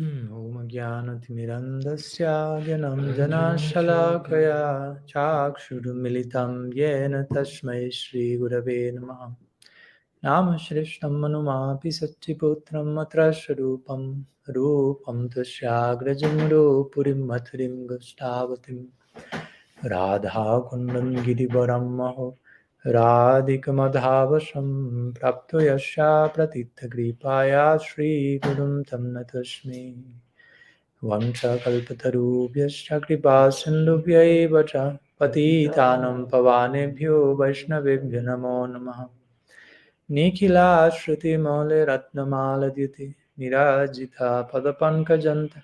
Om Jnanatirandasya Janam Janashalakaya Chakshurumilitam Yena Tasmai Shri Gurave Namaha Nama Shrishtam Manumapi Satchiputram Matrasharupam Rupam Tasyagrajam Rupurim Mathurim Gustavatim Radha Kundan Girivaram Maho Radhikamadhavasam Prapto Yasha Pratitha Gripaya Shri Gurum Tam Natasmi Vancha kalpatarubhyascha kripa sindhubhyaiva cha patitanam pavanebhyo vaishnavebhyo namo namaha Nikhila shruti mole ratnamala dyuti nirajita padapankajanta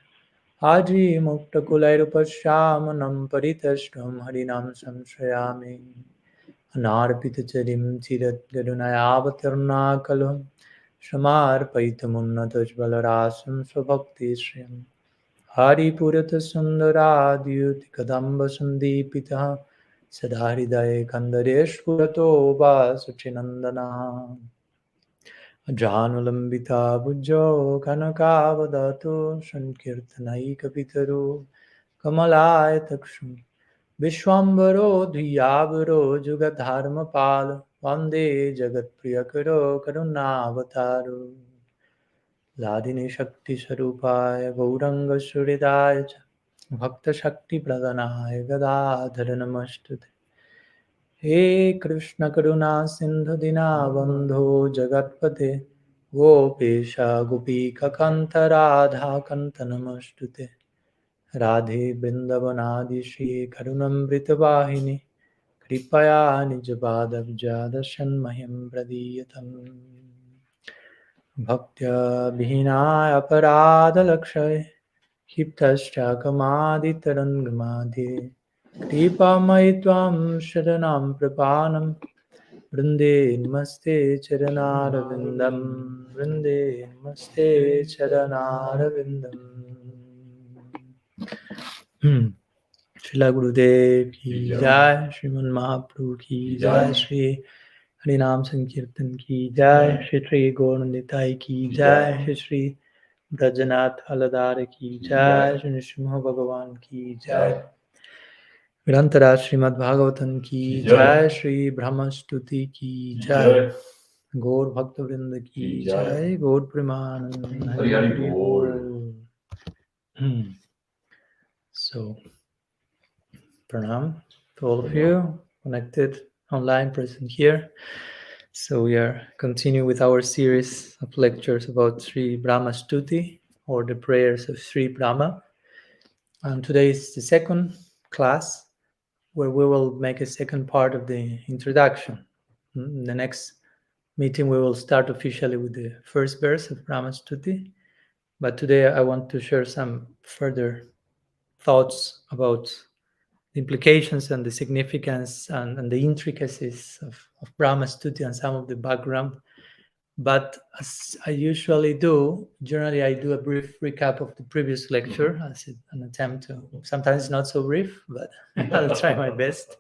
Aji mukta kulairupasyamanam paritashtam harinam samshrayami Anarpita charim chirat gadunayavatarna kalum Shamarpaitamunnataj balarasam svabhakti shriyam Hari purata sundaradhyuti kadamba sandipita Sadharidaye kandareshpurato vasachinandana Janulambita bhujjo kanakavadato sankirtanaikapitaro Kamalaya Vishwambaro Dhyavaro Jugadharmapal Vande Jagat Priyakaro Karunavataro Ladini Shakti Sarupaya Gauranga Suridaya Bhakta Shakti Pradhanaya Gadadhara Namastute He Krishna Karuna Sindhu Dinabandho Jagatpate Gopesha Gopika Kanta Radha Kanta Namastute Radhe Vrindavanadi Shri Karunamrita Vahini Kripaya Nijabhadabja Darshan Mahim Pradiyatam Bhaktya Vihinaya Parada Lakshay Hiptascha Kamadi Tarangamadhi Kripa Maitvam Sharanam Prapanam Vrinde Namaste Charanarvindam Vrinde Namaste Charanarvindam Srila Gurudev ki jai, Sriman Mahaprabhu ki jai, Shri Harinam Sankirtan ki jai, Shri Gauranitai ki jai, Shri Brajanath Haladare ki jai, Shri Nrsimha Bhagavan ki jai, Grantara Srimad Bhagavatam ki jai, Shri Brahma-stuti ki jai, Gaur Bhaktavrinda ki jai, Gaur Premanand Hari Hari Bol. So, Pranam to all of you connected online, present here. So we are continuing with our series of lectures about Sri Brahma-stuti, or the prayers of Sri Brahma. And today is the second class where we will make a second part of the introduction. In the next meeting we will start officially with the first verse of Brahma-stuti. But today I want to share some further thoughts about the implications and the significance and the intricacies of Brahma-stuti and some of the background. But as I usually do, generally I do a brief recap of the previous lecture as an attempt to, sometimes not so brief, but I'll try my best.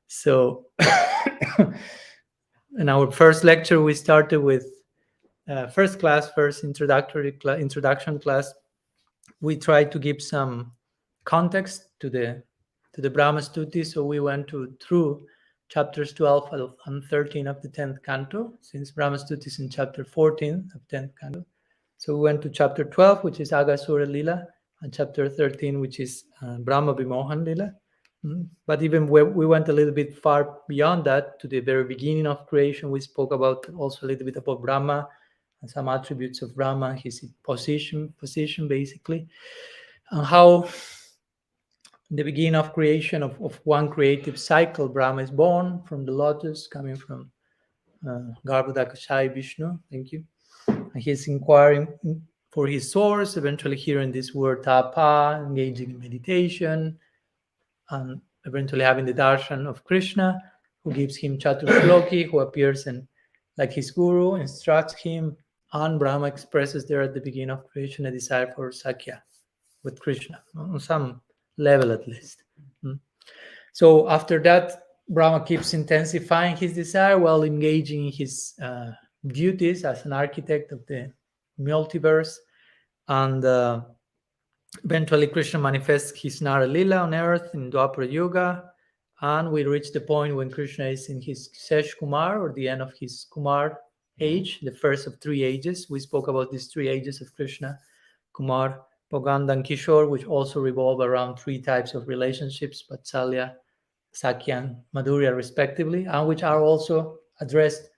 So in our first lecture, we started with first introduction class. We tried to give some context to the Brahma-stuti, so we went through chapters 12 and 13 of the 10th canto, since Brahma-stuti is in chapter 14 of 10th canto. So we went to chapter 12, which is Agasura Lila, and chapter 13, which is Brahma Vimohan Lila. But even we went a little bit far beyond that, to the very beginning of creation. We spoke about also a little bit about Brahma and some attributes of Brahma, his position basically, and how in the beginning of creation of one creative cycle, Brahma is born from the lotus, coming from Garbhodakashai Vishnu. Thank you. And he's inquiring for his source, eventually hearing this word tapa, engaging in meditation, and eventually having the darshan of Krishna, who gives him Chaturshloki, who appears and like his guru, instructs him, and Brahma expresses there at the beginning of creation a desire for Sakya with Krishna, on some level at least. So after that, Brahma keeps intensifying his desire while engaging in his duties as an architect of the multiverse, and eventually Krishna manifests his Nara Lila on earth in Dwapara Yuga, and we reach the point when Krishna is in his Sesh Kumar, or the end of his Kumar age, the first of three ages. We spoke about these three ages of Krishna: Kumar, Poganda, and Kishore, which also revolve around three types of relationships, Vatsalya, Sakya, and Madhurya respectively, and which are also addressed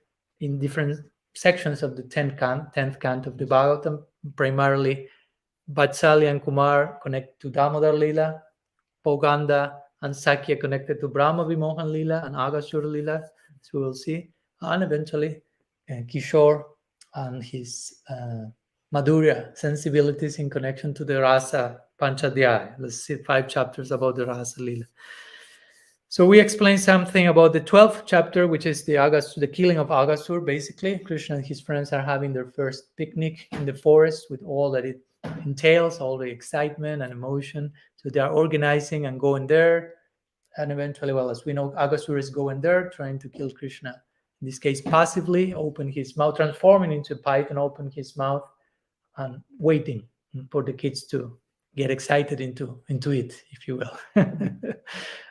in different sections of the 10th canto of the Bhagavatam. Primarily, Vatsalya and Kumar connect to Damodar Lila, Poganda and Sakya connected to Brahma Vimohan Lila and Agasura Lila, as we will see, and eventually Kishore and his Madhurya, sensibilities in connection to the Rasa Panchadhyaya. Let's see 5 chapters about the Rasa Lila. So we explained something about the 12th chapter, which is the killing of Aghasur. Basically, Krishna and his friends are having their first picnic in the forest with all that it entails, all the excitement and emotion. So they are organizing and going there. And eventually, well, as we know, Aghasur is going there, trying to kill Krishna. In this case, passively, open his mouth, transforming into a python, open his mouth, and waiting for the kids to get excited into it, if you will.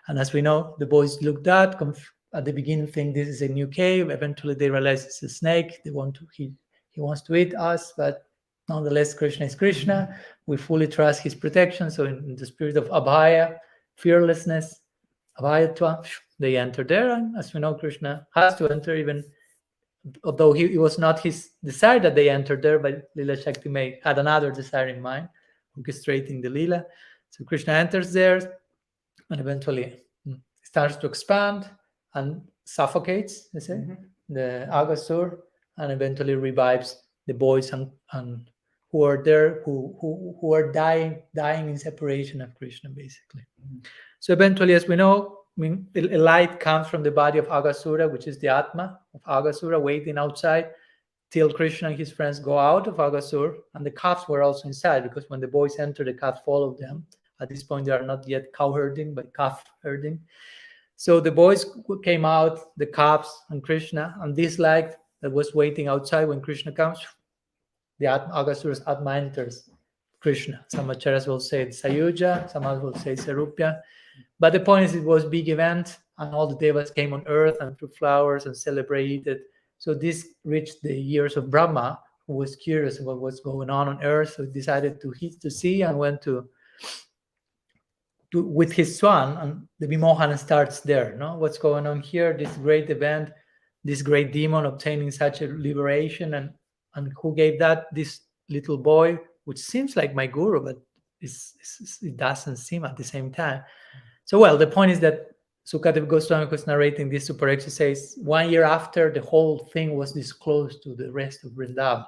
And as we know, the boys looked at the beginning, think this is a new cave. Eventually, they realize it's a snake. He wants to eat us, but nonetheless, Krishna is Krishna. We fully trust his protection. So in the spirit of Abhaya, fearlessness, Abhayatva, they enter there. And as we know, Krishna has to enter, even although it was not his desire that they entered there, but Lila Shakti may had another desire in mind, orchestrating the Lila. So Krishna enters there and eventually starts to expand and suffocates, they say, the Aghasur, and eventually revives the boys and who are there, who are dying in separation of Krishna, basically. So eventually, as we know, a light comes from the body of Aghasura, which is the Atma of Aghasura, waiting outside till Krishna and his friends go out of Aghasur, and the calves were also inside, because when the boys enter, the calves followed them. At this point, they are not yet cow herding, but calf herding. So the boys came out, the calves and Krishna, and this light that was waiting outside when Krishna comes, the Aghasura's Atma enters Krishna. Some acharyas will say it's Sayuja, some others will say Sarupya. But the point is, it was a big event, and all the devas came on earth and threw flowers and celebrated. So this reached the ears of Brahma, who was curious about what's going on earth. So he decided to see and went to with his swan, and the Vimohana starts there. No, what's going on here? This great event, this great demon obtaining such a liberation, and who gave that? This little boy, which seems like my guru, but it doesn't seem at the same time. So, well, the point is that Sukadeva Goswami was narrating this. Super X says 1 year after the whole thing was disclosed to the rest of Vrindavan,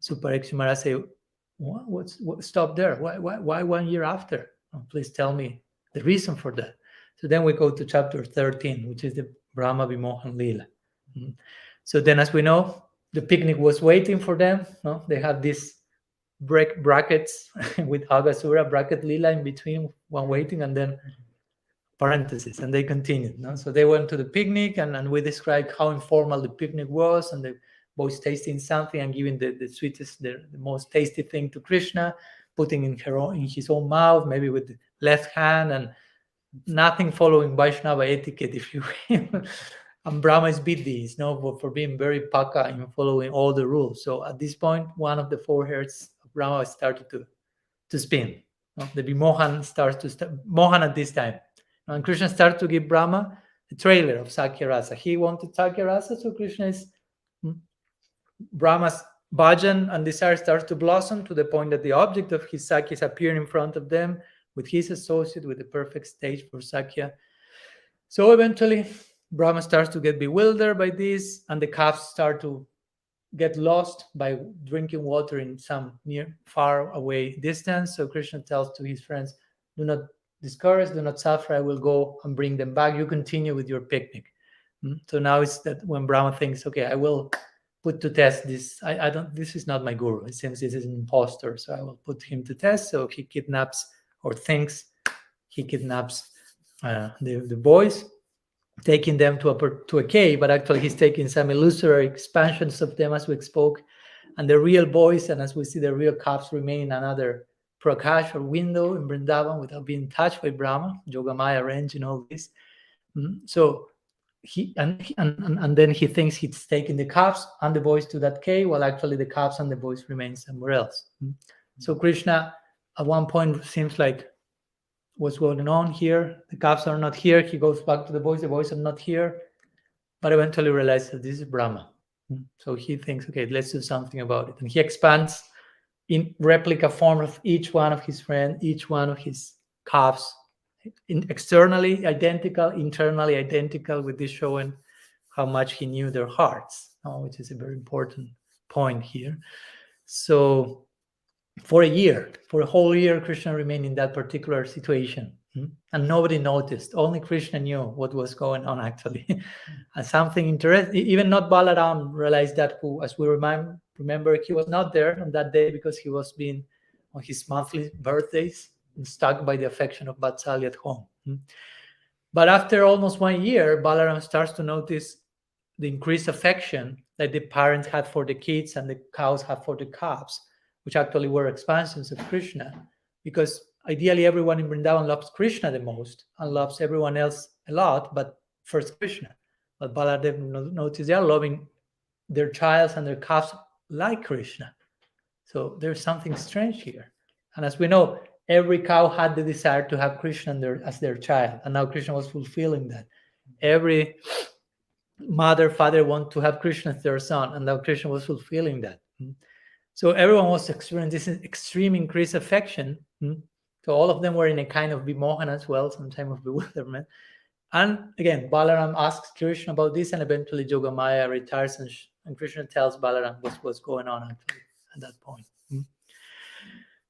Super X Maharaj say, what stop there? Why 1 year after? Oh, please tell me the reason for that. So then we go to chapter 13, which is the Brahma Vimohan Lila. So then, as we know, the picnic was waiting for them. No? They had these brackets with Aghasura, bracket Lila in between, one waiting, and then parentheses, and they continued. No? So they went to the picnic, and we described how informal the picnic was, and the boys tasting something and giving the sweetest, the most tasty thing to Krishna, putting in his own mouth, maybe with the left hand, and nothing following Vaishnava etiquette, if you will. And Brahma is Bidhi, for being very paka in following all the rules. So at this point, one of the 4 hairs of Brahma started to spin. The Vimohan starts to Mohan at this time. And Krishna started to give Brahma a trailer of Sakya Rasa. He wanted Sakya Rasa, so Krishna is Brahma's bhajan and desire starts to blossom to the point that the object of his Sakya is appearing in front of them with his associate, with the perfect stage for Sakya. So eventually, Brahma starts to get bewildered by this, and the calves start to get lost by drinking water in some far away distance. So Krishna tells to his friends, do not discourage, do not suffer, I will go and bring them back. You continue with your picnic. So now it's that when Brahma thinks, okay, I will put to test this. I don't. This is not my guru. It seems this is an imposter, so I will put him to test. So he kidnaps, or thinks he kidnaps the boys, taking them to a cave, but actually he's taking some illusory expansions of them, as we spoke, and the real boys, and as we see, the real calves remain in another prakash or window in Vrindavan without being touched by Brahma. Yogamaya arranging all this. So he and then he thinks he's taking the calves and the boys to that cave, while actually the calves and the boys remain somewhere else. So Krishna at one point seems like, what's going on here? The calves are not here. He goes back to the boys are not here, but eventually realizes that this is Brahma. So he thinks, okay, let's do something about it. And he expands in replica form of each one of his friends, each one of his calves, externally identical, internally identical, with this showing how much he knew their hearts, which is a very important point here. So for a whole year, Krishna remained in that particular situation. And nobody noticed. Only Krishna knew what was going on, actually. And something interesting, even not Balaram realized that, who, as we remember, he was not there on that day because he was being on his monthly birthdays and stuck by the affection of Vatsalya at home. But after almost 1 year, Balaram starts to notice the increased affection that the parents had for the kids and the cows had for the calves, which actually were expansions of Krishna, because ideally everyone in Vrindavan loves Krishna the most and loves everyone else a lot, but first Krishna. But Baladev noticed they are loving their childs and their calves like Krishna. So there's something strange here. And as we know, every cow had the desire to have Krishna as their child, and now Krishna was fulfilling that. Every mother, father want to have Krishna as their son, and now Krishna was fulfilling that. So everyone was experiencing this extreme increased affection. So all of them were in a kind of vimohan as well, some time of bewilderment. And again, Balaram asks Krishna about this, and eventually Yogamaya retires, and Krishna tells Balaram what's going on actually at that point.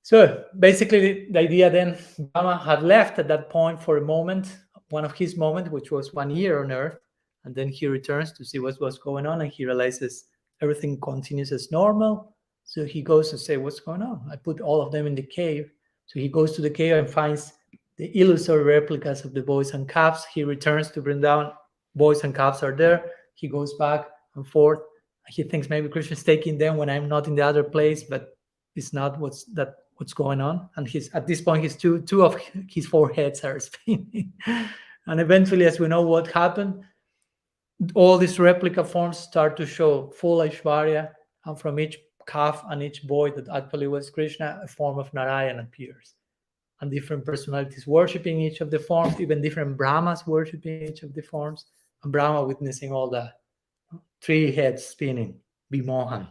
So basically, the idea then, Brahma had left at that point for a moment, one of his moments, which was 1 year on earth, and then he returns to see what's going on, and he realizes everything continues as normal. So he goes to say, what's going on? I put all of them in the cave. So he goes to the cave and finds the illusory replicas of the boys and calves. He returns to Vrindavan. Boys and calves are there. He goes back and forth. He thinks maybe Krishna is taking them when I'm not in the other place, but it's not what's going on. And at this point, his two of his 4 heads are spinning. And eventually, as we know what happened, all these replica forms start to show full Aishwarya, and from each calf and each boy that actually was Krishna, a form of Narayan appears. And different personalities worshipping each of the forms, even different Brahmas worshipping each of the forms, and Brahma witnessing all that. 3 heads spinning, Vimohan.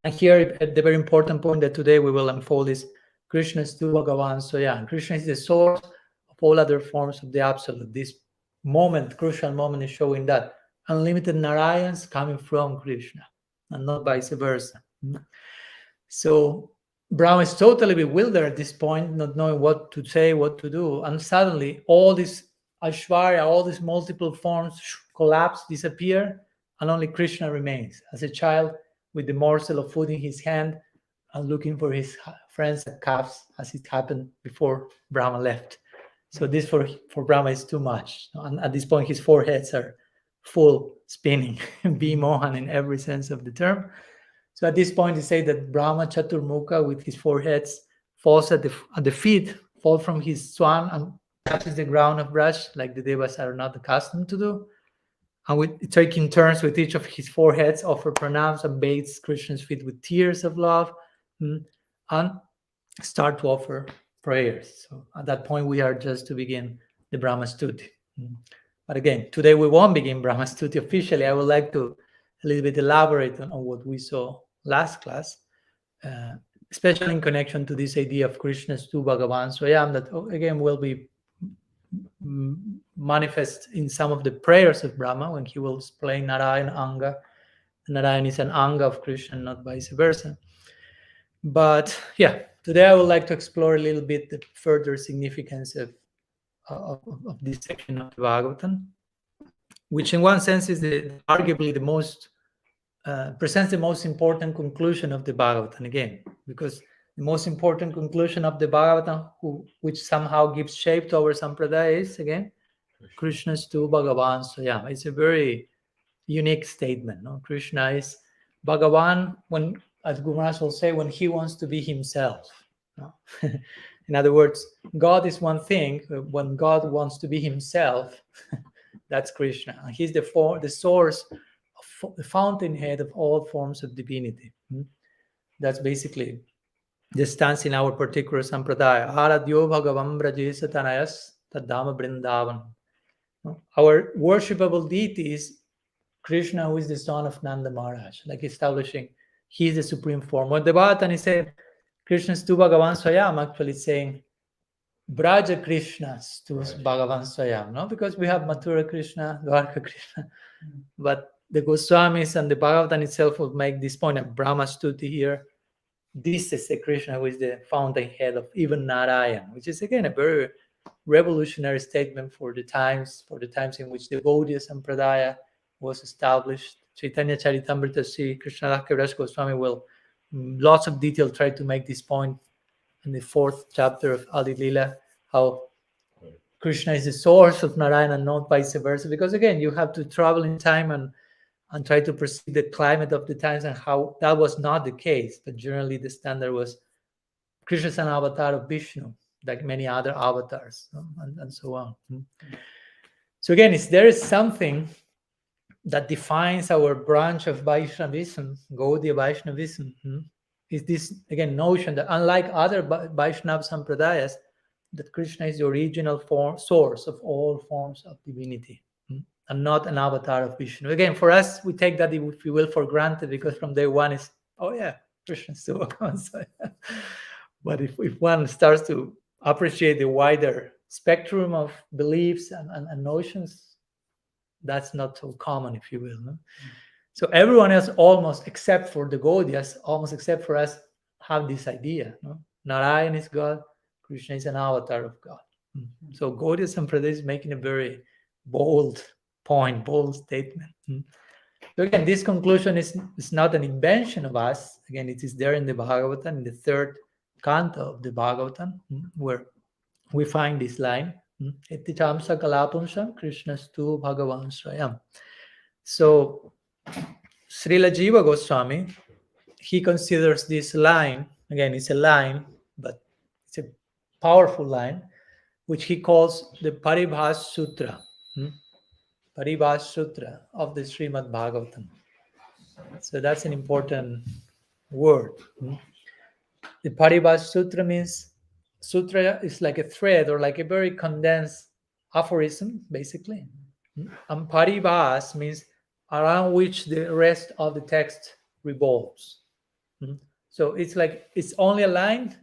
And here, the very important point that today we will unfold is Krishna's tu Bhagavan Swayam. Krishna is the source of all other forms of the Absolute. This crucial moment is showing that unlimited Narayans coming from Krishna and not vice versa. So Brahma is totally bewildered at this point, not knowing what to say, what to do. And suddenly all this Aishwarya, all these multiple forms collapse, disappear, and only Krishna remains as a child with the morsel of food in his hand and looking for his friends at calves, as it happened before Brahma left. So this for Brahma is too much. And at this point, his 4 heads are full spinning, Vimohan in every sense of the term. So at this point, they say that Brahma Chaturmukha with his 4 heads falls at the feet, falls from his swan and touches the ground of Braj, like the Devas are not accustomed to do. And with taking turns with each of his 4 heads, offer pranams and bathes Krishna's feet with tears of love, and start to offer prayers. So at that point, we are just to begin the Brahma-stuti. But again, today we won't begin Brahma-stuti officially. I would like to a little bit elaborate on what we saw last class, especially in connection to this idea of Krishna's tu Bhagavan Swayam, that again will be manifest in some of the prayers of Brahma when he will explain Narayan Anga. Narayan is an Anga of Krishna, not vice versa. But yeah, today I would like to explore a little bit the further significance of this section of the Bhagavatam, which in one sense is arguably the most presents the most important conclusion of the Bhagavatam again, because the most important conclusion of the Bhagavatam, which somehow gives shape to our Sampradaya, is again Krishna's tu Bhagavan Swayam. It's a very unique statement. No? Krishna is Bhagavan when, as Guru Maharaj will say, when he wants to be himself. No? In other words, God is one thing. When God wants to be himself, that's Krishna. And he's the source, the fountainhead of all forms of divinity. That's basically the stance in our particular Sampradaya. Aradhyo Bhagavam Brajesa Tanayas Tadama Vrindavan. Our worshipable deity is Krishna, who is the son of Nanda Maharaj, like establishing he is the supreme form. When the Bhagavatam is saying Krishna's tu Bhagavan Swayam, actually saying Braja Krishna's tu Bhagavan Swayam, no? Because we have Mathura Krishna, Dwarka Krishna, but the Goswamis and the Bhagavatam itself will make this point of Brahma-stuti here this is the Krishna who is the fountainhead of even Narayan, which is again a very revolutionary statement for the times in which the Gaudiya Sampradaya was established. Chaitanya Charitamrita Sri Krishnadas Kaviraj Goswami will, lots of detail, try to make this point in the 4th chapter of Adi Lila, how Krishna is the source of Narayana and not vice versa, because again, you have to travel in time and try to perceive the climate of the times, and how that was not the case. But generally the standard was Krishna is an avatar of Vishnu, like many other avatars, and so on. So again, there is something that defines our branch of Vaishnavism, Gaudiya Vaishnavism, is this, again, notion that unlike other Vaishnava Sampradayas, that Krishna is the original source of all forms of divinity, and not an avatar of Vishnu. Again, for us, we take that, if you will, for granted, because from day one is, oh yeah, Krishna is still one. But if one starts to appreciate the wider spectrum of beliefs and notions, that's not so common, if you will. No? So everyone else, almost except for the Gaudiyas, almost except for us, have this idea. No? Narayan is God, Krishna is an avatar of God. So Gaudiya Sampradaya is making a very bold point, bold statement. So again, this conclusion is not an invention of us. Again, it is there in the Bhagavatam, in the 3rd canto of the Bhagavatam, where we find this line, Etitamsa kalapamsam Krishnastu Bhagavan Swayam. So Srila Jiva Goswami, he considers this line, again, it's a line, but it's a powerful line, which he calls the Paribhas Sutra, Paribhas Sutra of the Srimad Bhagavatam. So that's an important word. The Paribhas Sutra means, sutra is like a thread or like a very condensed aphorism, basically. And Paribhas means around which the rest of the text revolves. So it's like, it's only a line,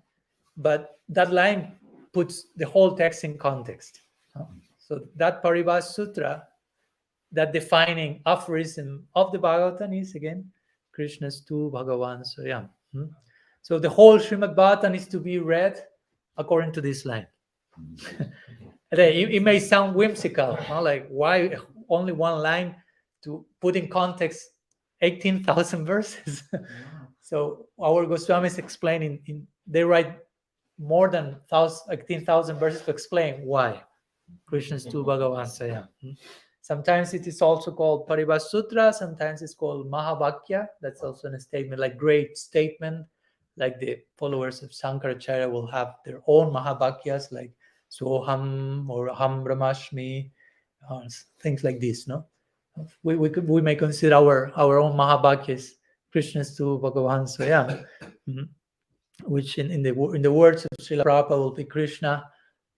but that line puts the whole text in context. So that Paribhas Sutra, that defining aphorism of the Bhagavatam is, again, Krishnastu Bhagavan Swayam. So the whole Srimad Bhagavatam is to be read according to this line. It may sound whimsical, like why only one line to put in context 18,000 verses? So our Goswami is explaining, they write more than 18,000 verses to explain why Krishnastu Bhagavan Swayam. Sometimes it is also called Paribhas Sutra, sometimes it's called Mahavakya. That's also a statement, like great statement, like the followers of Sankaracharya will have their own Mahavakyas, like Soham or Aham Brahmashmi, things like this. No, we may consider our own Mahavakyas Krishnastu Bhagavan Swayam, which in the words of Srila Prabhupada will be Krishna,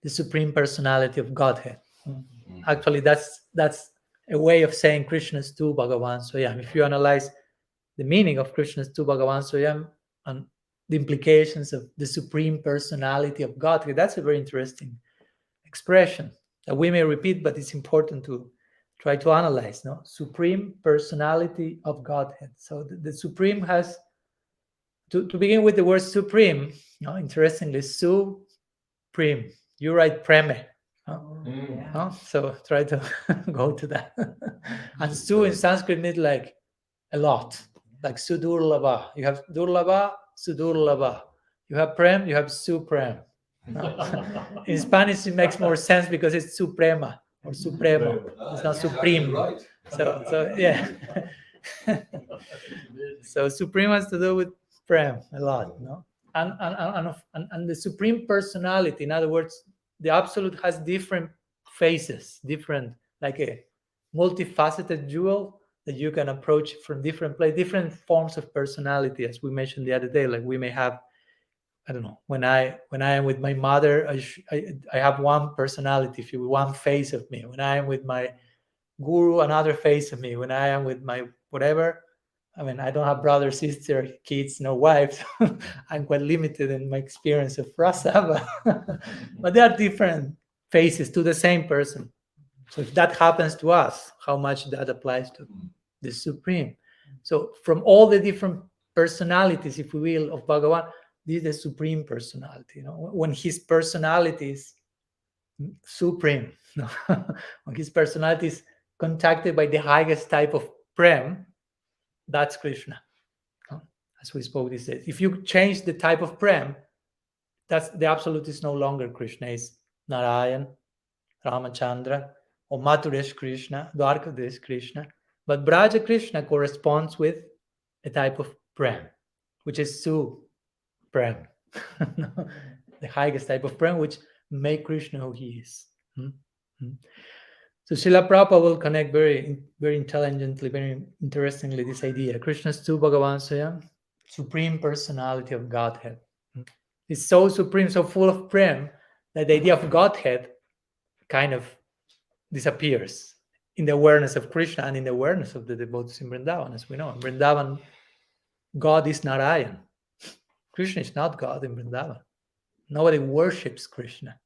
the Supreme Personality of Godhead. Actually, that's a way of saying Krishnastu Bhagavan Swayam. If you analyze the meaning of Krishnastu Bhagavan Swayam and the implications of the Supreme Personality of Godhead, that's a very interesting expression that we may repeat, but it's important to try to analyze. No, Supreme Personality of Godhead. So the Supreme has, to begin with the word Supreme, interestingly, Supreme. You write Preme. So try to go to that. And Su in Sanskrit means like a lot, like Sudurlabha. You have Durlabha, Sudurlabha. You have Prem, you have Supreme. In Spanish, it makes more sense because it's Suprema or Supremo. It's not Supreme. Right. So yeah. So Supreme has to do with Prem a lot, no? And the Supreme Personality, in other words, the Absolute has different faces, different, like a multifaceted jewel that you can approach from different places, different forms of personality, as we mentioned the other day. Like we may have, I don't know, when I am with my mother, I have one personality, if you will, one face of me. When I am with my guru, another face of me. When I am with my whatever, I mean, I don't have brother, sister, kids, no wife. I'm quite limited in my experience of rasa, but there are different faces to the same person. So if that happens to us, how much that applies to the Supreme. So from all the different personalities, if we will, of Bhagavan, this is the supreme personality. When his personality is supreme, when his personality is contacted by the highest type of prem, that's Krishna. As we spoke this day, if you change the type of prem, that's the absolute is no longer Krishna. It's Narayan, Ramachandra, or Mathuresh Krishna, Dwarkadesh Krishna. But Braja Krishna corresponds with a type of prem, which is Suprem, the highest type of prem, which make Krishna who he is. So Srila Prabhupada will connect very, very intelligently, very interestingly this idea. Krishna's tu Bhagavan Swayam, supreme personality of Godhead. It's so supreme, so full of prem, that the idea of Godhead kind of disappears in the awareness of Krishna and in the awareness of the devotees in Vrindavan. As we know, in Vrindavan, God is Narayan. Krishna is not God in Vrindavan. Nobody worships Krishna.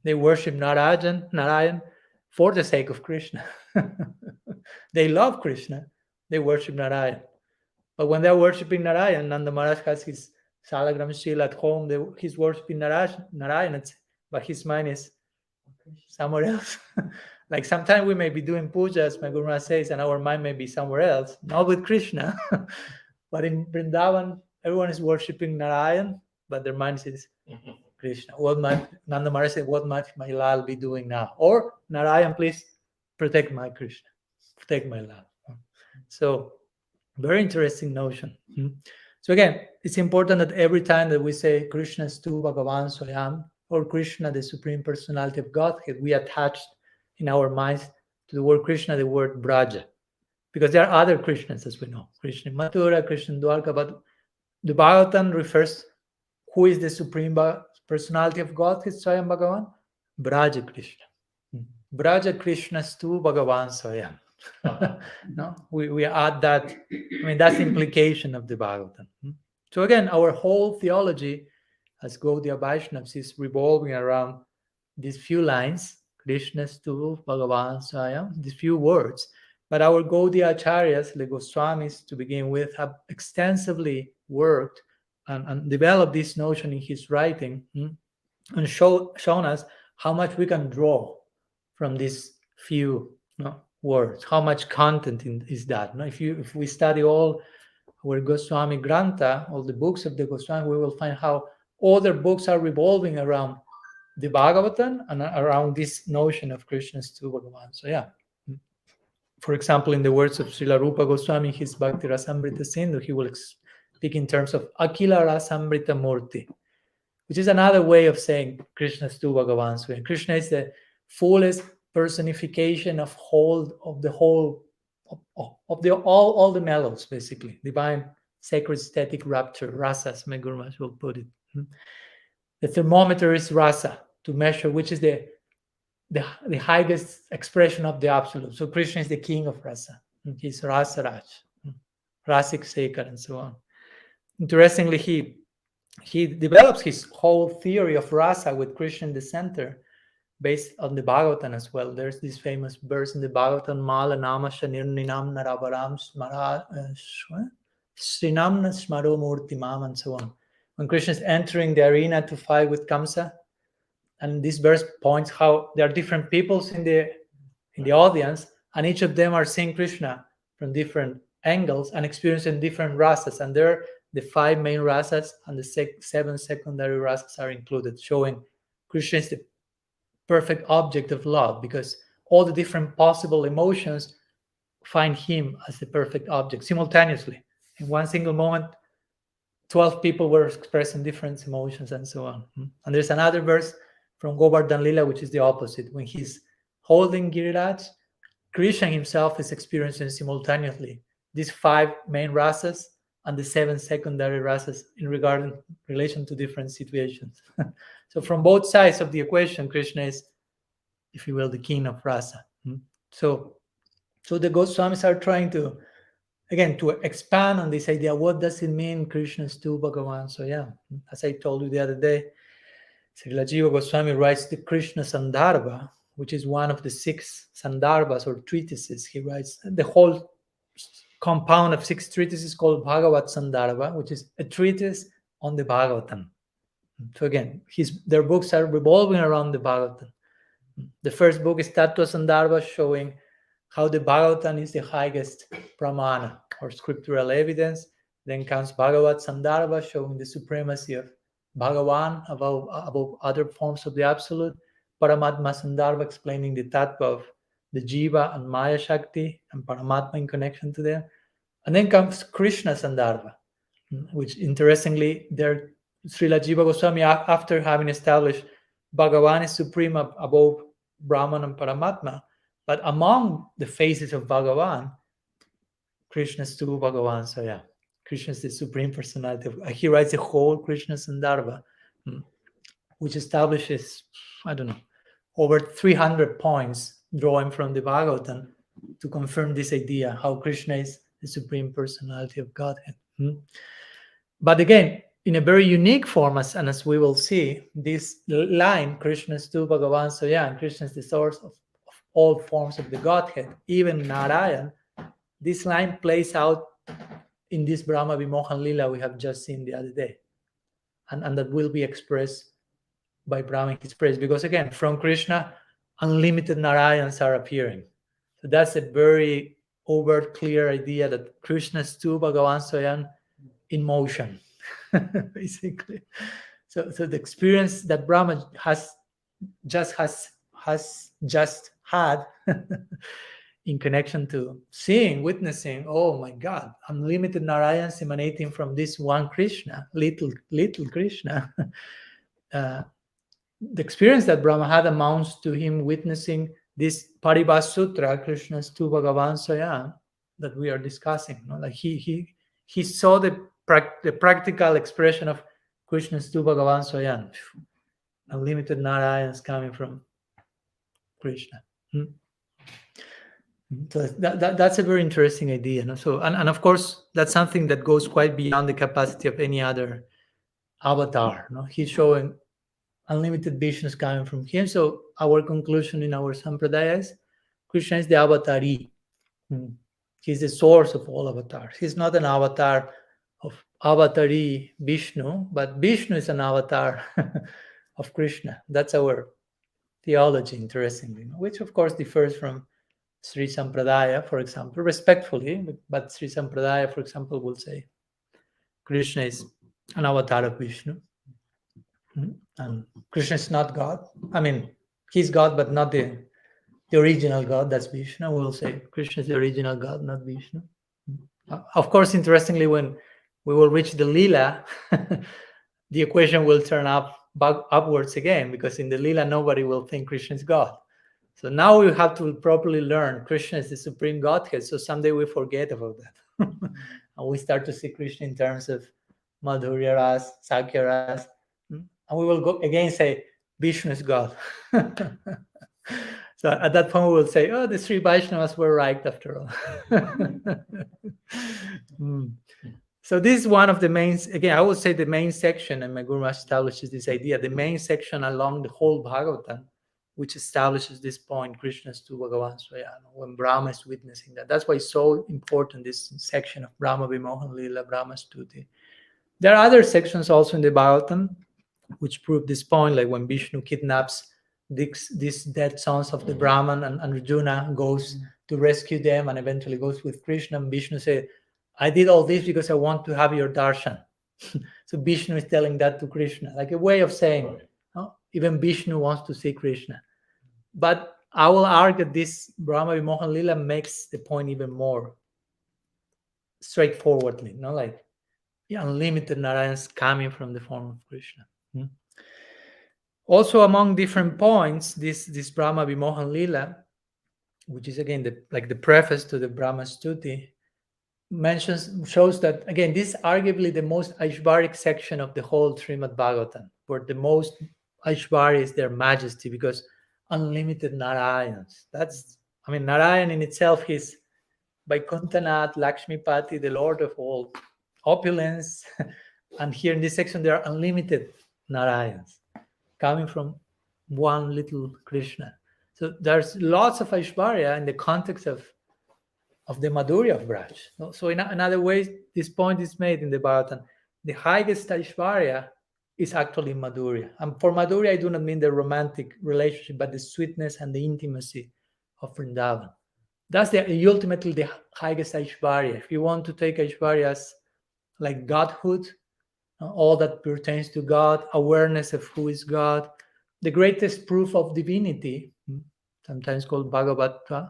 They worship Narayan for the sake of Krishna. They love Krishna. They worship Narayan. But when they're worshipping Narayan, Nanda Maharaj has his Salagram Shil at home, he's worshipping Narayan, but his mind is somewhere else. Like sometimes we may be doing puja, as my Guru Maharaj says, and our mind may be somewhere else, not with Krishna. But in Vrindavan, everyone is worshipping Narayan, but their mind is Krishna. Nanda Maharaj said, what might my Lal be doing now? Or Narayan, please protect my Krishna, protect my Lal. So very interesting notion. So again, it's important that every time that we say Krishna's tu Bhagavan Swayam, or Krishna, the Supreme Personality of Godhead, we attach in our minds to the word Krishna the word Braja. Because there are other Krishnas, as we know. Krishna Mathura, Krishna Dwarka, but the Bhagavatam refers who is the Supreme Personality of Godhead, Swayam Bhagavan? Braja Krishna. Braja Krishna's tu Bhagavan Swayam. No, we add that. I mean, that's the implication of the Bhagavatam. So again, our whole theology as Gaudiya Vaishnavas is revolving around these few lines, Krishna's tu Bhagavan Swayam, these few words. But our Gaudiya Acharyas, the Goswamis to begin with, have extensively worked and developed this notion in his writing and shown us how much we can draw from these few words, how much content is that. If we study all our Goswami Grantha, all the books of the Goswami, we will find how all their books are revolving around the Bhagavatam and around this notion of Krishna's tu Bhagavan. So yeah, for example, in the words of Srila Rupa Goswami, his Bhakti Rasamrita Sindhu, he will speak in terms of Akila Rasamrita Murti, which is another way of saying Krishna's tu Bhagavan. So Krishna is the fullest personification of all the mellows, basically, divine sacred static rapture, rasas, my Guru Maharaj will put it. The thermometer is rasa, to measure which is the highest expression of the absolute. So Krishna is the king of rasa. He's Rasaraj, Rasik Sekar, and so on. Interestingly, he develops his whole theory of rasa with Krishna in the center, based on the Bhagavatam as well. There's this famous verse in the Bhagavatam, Mala Nama Shanirninam Narabaram Srinam Smaro Murtimam, and so on. When Krishna is entering the arena to fight with Kamsa, and this verse points how there are different peoples in the audience, and each of them are seeing Krishna from different angles and experiencing different rasas. And there, the 5 main rasas and the 7 secondary rasas are included, showing Krishna is the perfect object of love, because all the different possible emotions find him as the perfect object simultaneously. In one single moment, 12 people were expressing different emotions and so on. And there's another verse from Govardhan Lila, which is the opposite. When he's holding Giriraj, Krishna himself is experiencing simultaneously these 5 main rasas and the 7 secondary rasas in relation to different situations. So from both sides of the equation, Krishna is, if you will, the king of rasa. So the Goswamis are trying to, again, to expand on this idea. What does it mean, Krishna's tu Bhagavan? So yeah, as I told you the other day, Srila Jiva Goswami writes the Krishna Sandarbha, which is one of the 6 Sandarbhas or treatises. He writes the whole compound of 6 treatises called Bhagavat Sandarbha, which is a treatise on the Bhagavatam. So again, their books are revolving around the Bhagavatam. The first book is Tattva Sandarbha, showing how the Bhagavatam is the highest pramana or scriptural evidence. Then comes Bhagavat Sandarbha, showing the supremacy of Bhagavan above other forms of the Absolute. Paramatma Sandarbha, explaining the tattva of the Jiva and Maya Shakti and Paramatma in connection to them. And then comes Krishna Sandarbha, which interestingly, there Srila Jiva Goswami, after having established Bhagavan is supreme above Brahman and Paramatma, but among the faces of Bhagavan, Krishna is too Bhagavan. So yeah, Krishna is the supreme personality. He writes a whole Krishna Sandarbha, which establishes, I don't know, over 300 points drawing from the Bhagavatam to confirm this idea, how Krishna is the supreme personality of Godhead. But again, in a very unique form, and as we will see, this line, Krishna is tu Bhagavan Swayam, Krishna is the source of all forms of the Godhead, even Narayan, this line plays out in this Brahma Vimohan Lila we have just seen the other day. And that will be expressed by Brahma in his praise, because again, from Krishna, unlimited Narayans are appearing. So that's a very overt, clear idea that Krishna is tu Bhagavan Swayam in motion, basically. So the experience that Brahma has just had in connection to seeing, witnessing, oh my God, unlimited Narayans emanating from this one Krishna, little Krishna. The experience that Brahma had amounts to him witnessing this Paribhas Sutra, Krishna's tu Bhagavan Swayam, that we are discussing. Like he saw the practical expression of Krishna's tu Bhagavan Swayam, unlimited Narayans coming from Krishna. So that's a very interesting idea. So and of course that's something that goes quite beyond the capacity of any other avatar. He's showing unlimited visions coming from him. So our conclusion in our sampradaya is Krishna is the avatari. He's the source of all avatars. He's not an avatar of avatari Vishnu, but Vishnu is an avatar of Krishna. That's our theology, interestingly, which of course differs from Sri Sampradaya, for example, respectfully, but Sri Sampradaya, for example, will say Krishna is an avatar of Vishnu. And Krishna is not God. I mean, he's God, but not the original God. That's Vishnu. We'll say Krishna is the original God, not Vishnu. Of course, interestingly, when we will reach the Lila, the equation will turn upwards again, because in the Lila, nobody will think Krishna is God. So now we have to properly learn Krishna is the supreme Godhead. So someday we forget about that. And we start to see Krishna in terms of Madhurya Ras, Sakya Ras. And we will go again say Vishnu is God. So at that point we will say, oh, the Sri Vaishnavas were right after all. So this is one of the main, again, I would say the main section, and my Guru Maharaj establishes this idea, the main section along the whole Bhagavatam, which establishes this point, Krishna's tu Bhagavan Swayam, when Brahma is witnessing that. That's why it's so important, this section of Brahma Vimohan Lila, Brahma-stuti. There are other sections also in the Bhagavatam which prove this point, like when Vishnu kidnaps these dead sons of the Brahman, and Arjuna goes to rescue them and eventually goes with Krishna, and Vishnu said, I did all this because I want to have your darshan. So Vishnu is telling that to Krishna, like a way of saying, even Vishnu wants to see Krishna. But I will argue this Brahma Vimohan Lila makes the point even more straightforwardly, like unlimited Narayans coming from the form of Krishna. Also, among different points, this Brahma Vimohan Lila, which is again the preface to the Brahma-stuti, shows that, again, this is arguably the most Aishvaric section of the whole Srimad Bhagavatam, where the most Aishvari is their majesty, because unlimited Narayans. Narayan in itself is Vaikuntanath, Lakshmipati, the Lord of all opulence. And here in this section, there are unlimited Narayans coming from one little Krishna. So there's lots of Aishvarya in the context of of the Madhurya of Braj. So in other ways, this point is made in the Bhagavatam. The highest Aishwarya is actually Madhurya. And for Madhurya, I do not mean the romantic relationship, but the sweetness and the intimacy of Vrindavan. That's ultimately the highest Aishwarya. If you want to take Aishwarya as like Godhood, all that pertains to God, awareness of who is God, the greatest proof of divinity, sometimes called Bhagavata,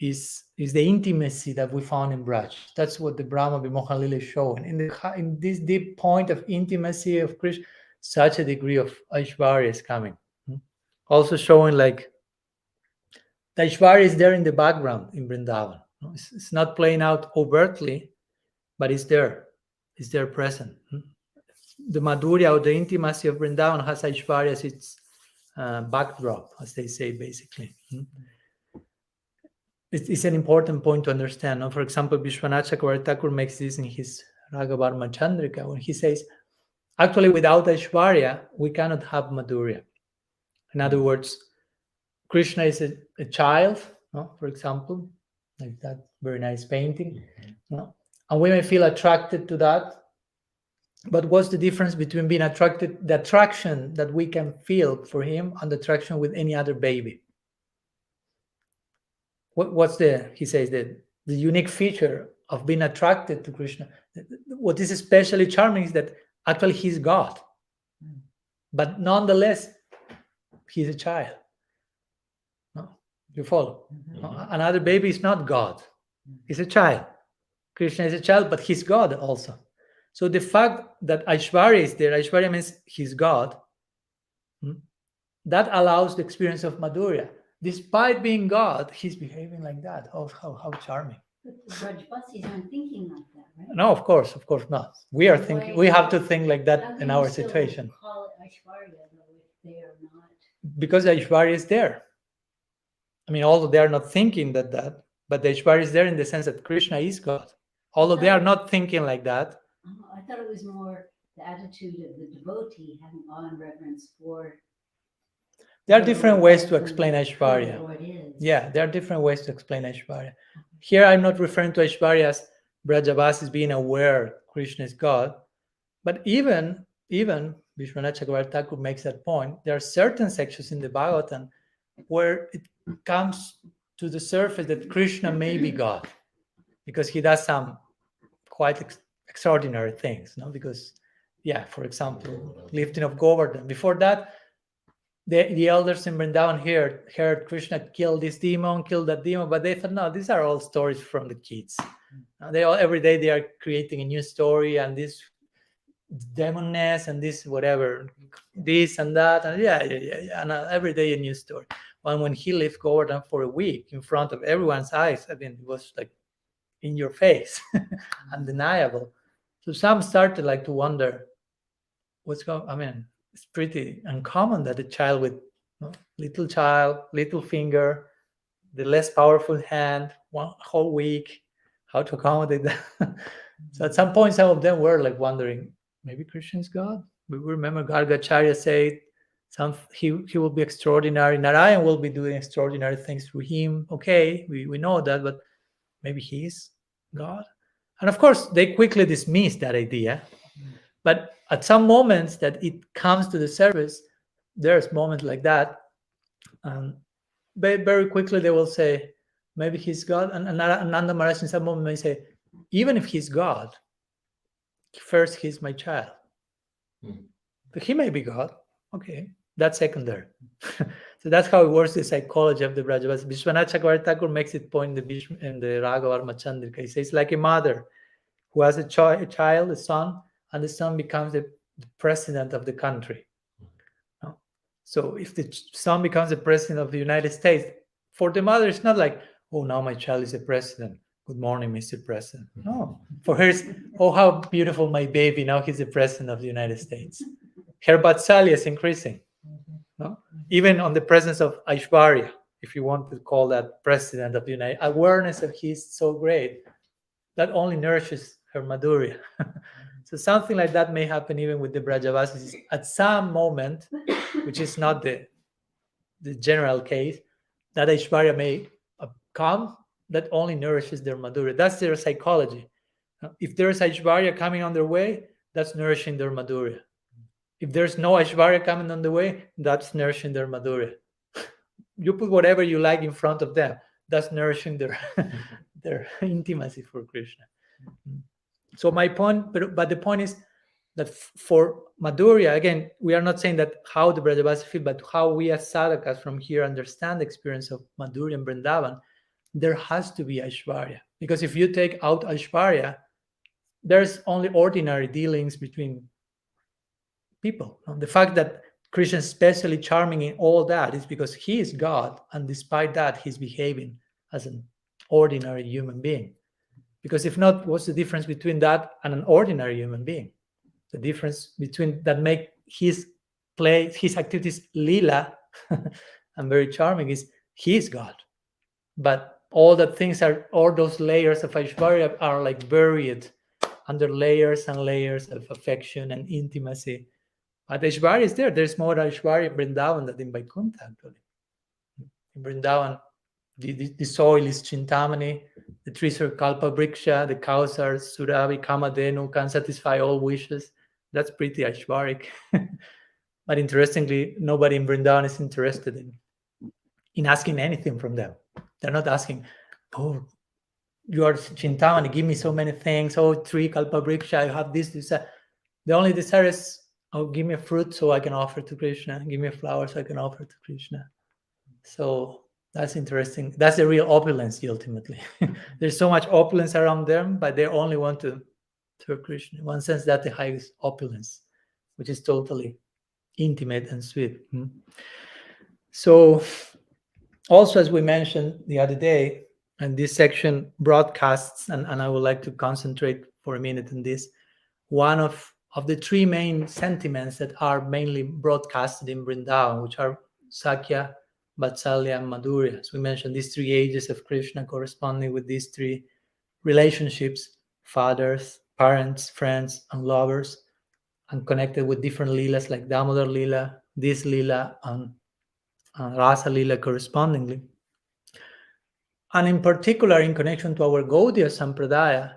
is the intimacy that we found in Braj. That's what the Brahma Vimohan Lila is showing. In this deep point of intimacy of Krishna, such a degree of Aishwarya is coming. Also showing like the Aishwarya is there in the background in Vrindavan. It's not playing out overtly, but it's there. It's there present. The Madhurya or the intimacy of Vrindavan has Aishwarya as its backdrop, as they say, basically. It's an important point to understand. For example, Vishwanath Chakravarti Thakur makes this in his Ragavarma Chandrika, when he says, actually, without Aishwarya, we cannot have Madhurya. In other words, Krishna is a child, for example, like that very nice painting. And we may feel attracted to that. But what's the difference between being attracted, the attraction that we can feel for him, and the attraction with any other baby? What's he says, the unique feature of being attracted to Krishna? What is especially charming is that actually he's God. But nonetheless, he's a child. No? You follow? Another baby is not God. He's a child. Krishna is a child, but he's God also. So the fact that Aishwarya is there, Aishwarya means he's God, that allows the experience of Madhurya. Despite being God, he's behaving like that. How charming. But the Brajvasis aren't thinking like that, right? No, of course not. We are thinking. We have to think like that in our situation. Call it Aishwarya though if they are not? Because the Aishwarya is there. I mean, although they are not thinking that, but the Aishwarya is there in the sense that Krishna is God. Although they are not thinking like that. I thought it was more the attitude of the devotee having awe and reverence for. There are different ways to explain Aishwarya. Yeah, there are different ways to explain Aishwarya. Here I'm not referring to Aishwarya as Brajavasis being aware Krishna is God, but even Vishwanath Chakravarti Thakur makes that point. There are certain sections in the Bhagavatam where it comes to the surface that Krishna may be God, because he does some quite extraordinary things, because, for example, lifting of Govardhan. Before that, the elders in Vrindavan heard Krishna kill this demon, kill that demon, but they thought, no, these are all stories from the kids. Every day they are creating a new story, and this demoness and this whatever, this and that, and and every day a new story. And when he left Govardhan for a week in front of everyone's eyes, I mean, it was like in your face, undeniable. So some started like to wonder what's going. I mean, it's pretty uncommon that a child with little finger, the less powerful hand, one whole week, how to accommodate that. So at some point, some of them were like wondering, maybe Krishna is God. We remember Gargacharya said he will be extraordinary. Narayan will be doing extraordinary things through him. Okay, we know that, but maybe he is God. And of course, they quickly dismissed that idea. But at some moments that it comes to the surface, there's moments like that. And very quickly they will say, maybe he's God. And Nanda Maharaj in some moment may say, even if he's God, first he's my child. But he may be God. Okay, that's secondary. So that's how it works, the psychology of the Brajavasis. Vishwanath Chakravarti Thakur makes it point in the Ragavarma Chandrika. He says, like a mother who has a child, a son, and the son becomes the president of the country. So if the son becomes the president of the United States, for the mother, it's not like, oh, now my child is a president. Good morning, Mr. President. No, for her, it's, oh, how beautiful my baby. Now he's the president of the United States. Her Vatsalya is increasing. No? Even on the presence of Aishwarya, if you want to call that president of the United States, awareness of he's so great, that only nourishes her Madhurya. So something like that may happen even with the Brajavasis at some moment, which is not the general case, that Aishwarya may come, that only nourishes their Madhurya. That's their psychology. If there's Aishvarya coming on their way, that's nourishing their Madhurya. If there's no Aishvarya coming on the way, that's nourishing their Madhurya. You put whatever you like in front of them, that's nourishing their their intimacy for Krishna. So my point, but the point is that for Madhurya, again, we are not saying that how the Brajavasi feel, but how we as sadhakas from here understand the experience of Madhurya and Vrindavan, there has to be Aishvarya. Because if you take out Aishvarya, there's only ordinary dealings between people. The fact that Krishna is especially charming in all that is because he is God, and despite that, he's behaving as an ordinary human being. Because if not, what's the difference between that and an ordinary human being? The difference between that make his activities lila and very charming is he is God. But all the things are, all those layers of Aishvarya are like buried under layers and layers of affection and intimacy. But Aishvarya is there. There's more Aishvarya in Vrindavan than in Vaikuntha, actually. In Vrindavan, the soil is Chintamani, the trees are Kalpabriksha, the cows are Suravi, Kamadenu, can satisfy all wishes. That's pretty Aishvaric. But interestingly, nobody in Vrindavan is interested in asking anything from them. They're not asking, oh, you are Chintamani, give me so many things. Oh, tree, Kalpabriksha, I have this, that. The only desire is, oh, give me a fruit so I can offer to Krishna. Give me a flower so I can offer to Krishna. So that's interesting. That's the real opulence, ultimately. There's so much opulence around them, but they only want to serve Krishna. In one sense, that's the highest opulence, which is totally intimate and sweet. So also, as we mentioned the other day, and this section broadcasts, and I would like to concentrate for a minute on this, one of the three main sentiments that are mainly broadcasted in Vrindavan, which are Sakya, Vatsalya, and Madhurya. As we mentioned, these three ages of Krishna corresponding with these three relationships, fathers, parents, friends, and lovers, and connected with different leelas like Damodar Leela, this Leela, and Rasa Leela correspondingly. And in particular, in connection to our Gaudiya Sampradaya,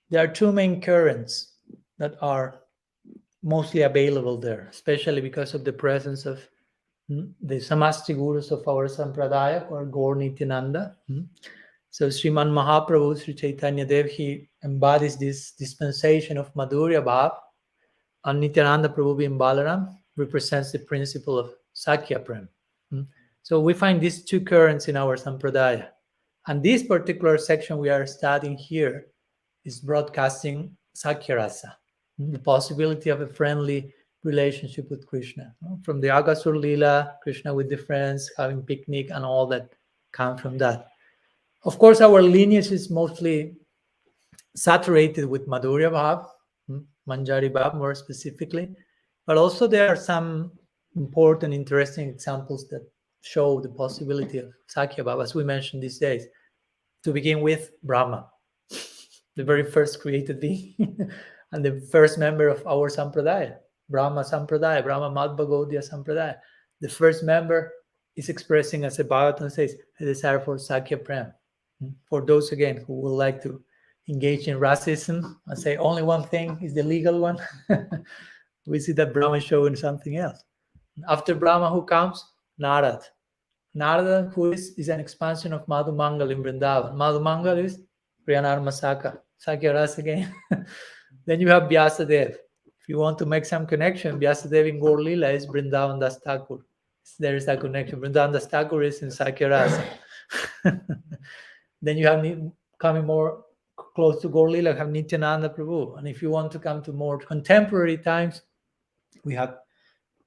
there are two main currents that are mostly available there, especially because of the presence of the Samasti Gurus of our Sampradaya, who are Gaur Nityananda. So Sriman Mahaprabhu, Sri Chaitanya Dev, he embodies this dispensation of Madhurya Bhav, and Nityananda Prabhu being Balaram represents the principle of Sakya Prem. So we find these two currents in our Sampradaya. And this particular section we are studying here is broadcasting Sakya Rasa, the possibility of a friendly relationship with Krishna. From the Agasur Leela, Krishna with the friends, having picnic and all that come from that. Of course, our lineage is mostly saturated with Madhurya Bhav, Manjari Bhav more specifically, but also there are some important, interesting examples that show the possibility of Sakya Bhav, as we mentioned these days. To begin with, Brahma, the very first created being and the first member of our Sampradaya, Brahma Sampradaya, Brahma Madhva Gaudiya Sampradaya. The first member is expressing, as a Bhagavatam says, a desire for Sakya Prem. For those, again, who would like to engage in rasism and say only one thing is the legal one, we see that Brahma is showing something else. After Brahma, who comes? Narad. Narada, who is an expansion of Madhu Mangal in Vrindavan. Madhu Mangal is Priyanarma Saka, Sakya Rasa again. Then you have Vyasadev. If you want to make some connection, Vyasadev in Gaur Leela is Vrindavan Das Thakur. There is that connection. Vrindavan Das Thakur is in Sakya Rasa. Then you have coming more close to Gaur Leela, have Nityananda Prabhu. And if you want to come to more contemporary times, we have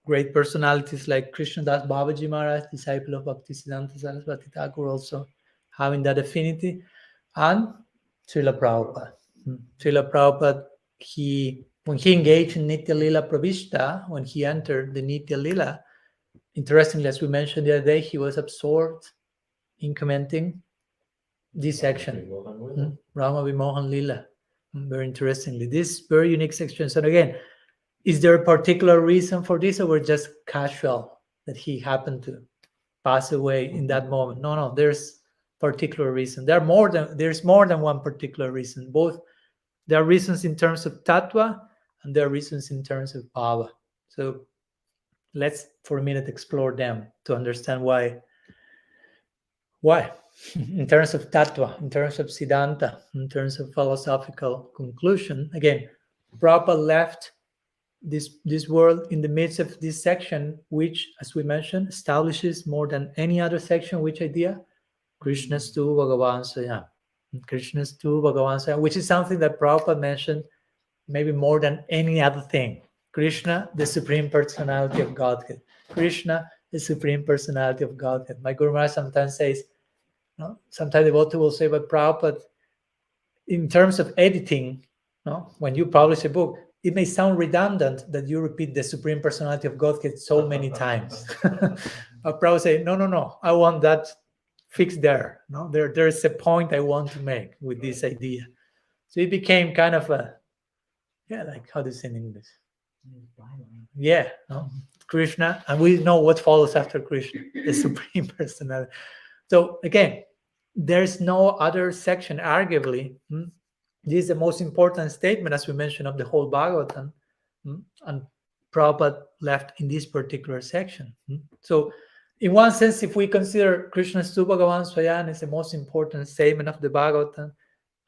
great personalities like Krishnadas Babaji Maharaj, disciple of Bhaktisiddhanta Saraswati Thakur, also having that affinity, and Srila Prabhupada. Srila Prabhupada, when he engaged in Nitya Lila Pravishta, when he entered the Nitya Lila, interestingly, as we mentioned the other day, he was absorbed in commenting this section, Rama Vimohan Lila. Very interestingly, this very unique section. So again, is there a particular reason for this, or we're just casual that he happened to pass away in that moment? No, there's particular reason. There's more than one particular reason. Both there are reasons in terms of tattva and there are reasons in terms of bhava. So let's for a minute explore them to understand why. In terms of tattva, in terms of siddhanta, in terms of philosophical conclusion, again, Prabhupada left this world in the midst of this section, which, as we mentioned, establishes more than any other section, which idea? Krishnastu Bhagavan Swayam. Krishnastu Bhagavan Swayam, which is something that Prabhupada mentioned maybe more than any other thing. Krishna, the Supreme Personality of Godhead. Krishna, the Supreme Personality of Godhead. My Guru Maharaj sometimes says, sometimes the devotee will say, but Prabhupada, in terms of editing, when you publish a book, it may sound redundant that you repeat the Supreme Personality of Godhead so many times. But Prabhupada say, no, I want that fixed there. There's a point I want to make with this idea. So it became kind of like how do you say in English? Yeah, Krishna, and we know what follows after Krishna, the Supreme Personality. So again, there's no other section, arguably. This is the most important statement, as we mentioned, of the whole Bhagavatam, and Prabhupada left in this particular section. So in one sense, if we consider Krishnastu Bhagavan Swayam as the most important statement of the Bhagavatam,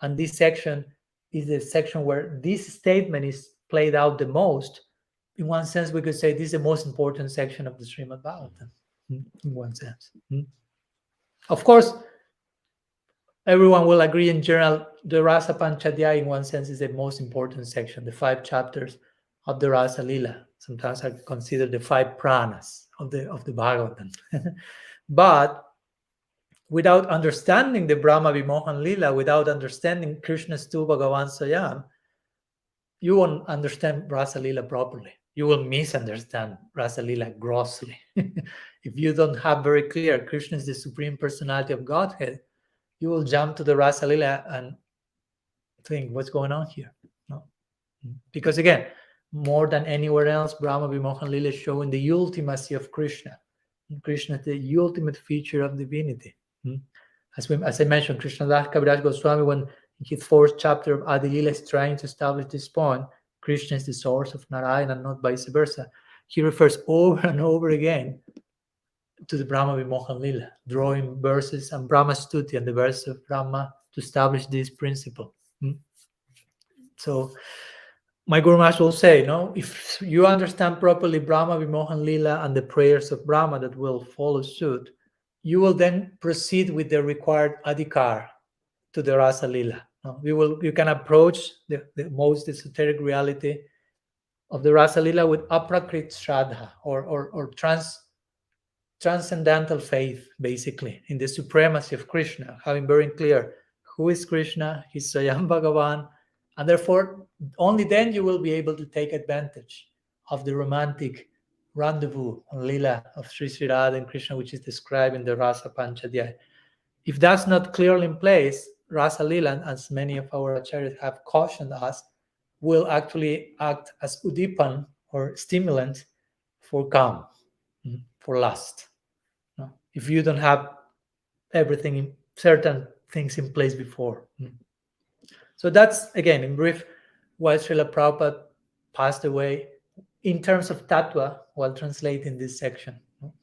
and this section is the section where this statement is played out the most, in one sense, we could say this is the most important section of the Srimad Bhagavatam, in one sense. Of course, everyone will agree in general, the Rasa Panchadhyaya in one sense is the most important section, the 5 chapters of the Rasa Lila. Sometimes are considered the 5 pranas of the Bhagavatam. But without understanding the Brahma Vimohan Lila, without understanding Krishnastu Bhagavan Swayam, you won't understand Rasa Lila properly. You will misunderstand Rasa Lila grossly. If you don't have very clear Krishna is the Supreme Personality of Godhead, you will jump to the Rasa Lila and think, what's going on here? No, because again, more than anywhere else, Brahma Vimohan Lila is showing the ultimacy of Krishna. Krishna is the ultimate feature of divinity. As I mentioned, Krishnadas Kaviraj Goswami, when in his 4th chapter of Adi Lila is trying to establish this point, Krishna is the source of Narayana, not vice versa. He refers over and over again to the Brahma Vimohan Lila, drawing verses and Brahma-stuti and the verses of Brahma to establish this principle. So my Guru Maharaj will say, if you understand properly Brahma Vimohan Lila and the prayers of Brahma that will follow suit, you will then proceed with the required adhikar to the Rasa Lila. You can approach the most esoteric reality of the Rasa Lila with aprakrit shraddha or transcendental faith, basically, in the supremacy of Krishna, having very clear who is Krishna, he's Swayam Bhagavan, and therefore only then you will be able to take advantage of the romantic rendezvous and Lila of Sri Sri Radha and Krishna, which is described in the Rasa Panchadhyaya. If that's not clearly in place, Rasa Lila, as many of our acharyas have cautioned us, will actually act as udipan or stimulant for kam, for lust. If you don't have certain things in place before. So that's, again, in brief, why Srila Prabhupada passed away in terms of tattva while translating this section.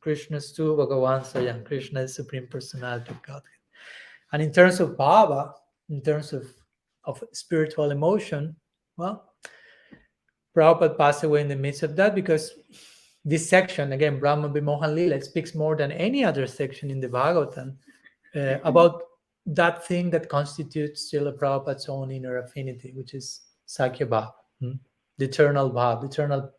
Krishnastu Bhagavan Swayam, Krishna is Supreme Personality of Godhead. And in terms of bhava, in terms of spiritual emotion, well, Prabhupada passed away in the midst of that because this section, again, Brahma Vimohan Lila, speaks more than any other section in the Bhagavatam about that thing that constitutes Srila Prabhupada's own inner affinity, which is Sakya Bhav, the eternal Bhav, the eternal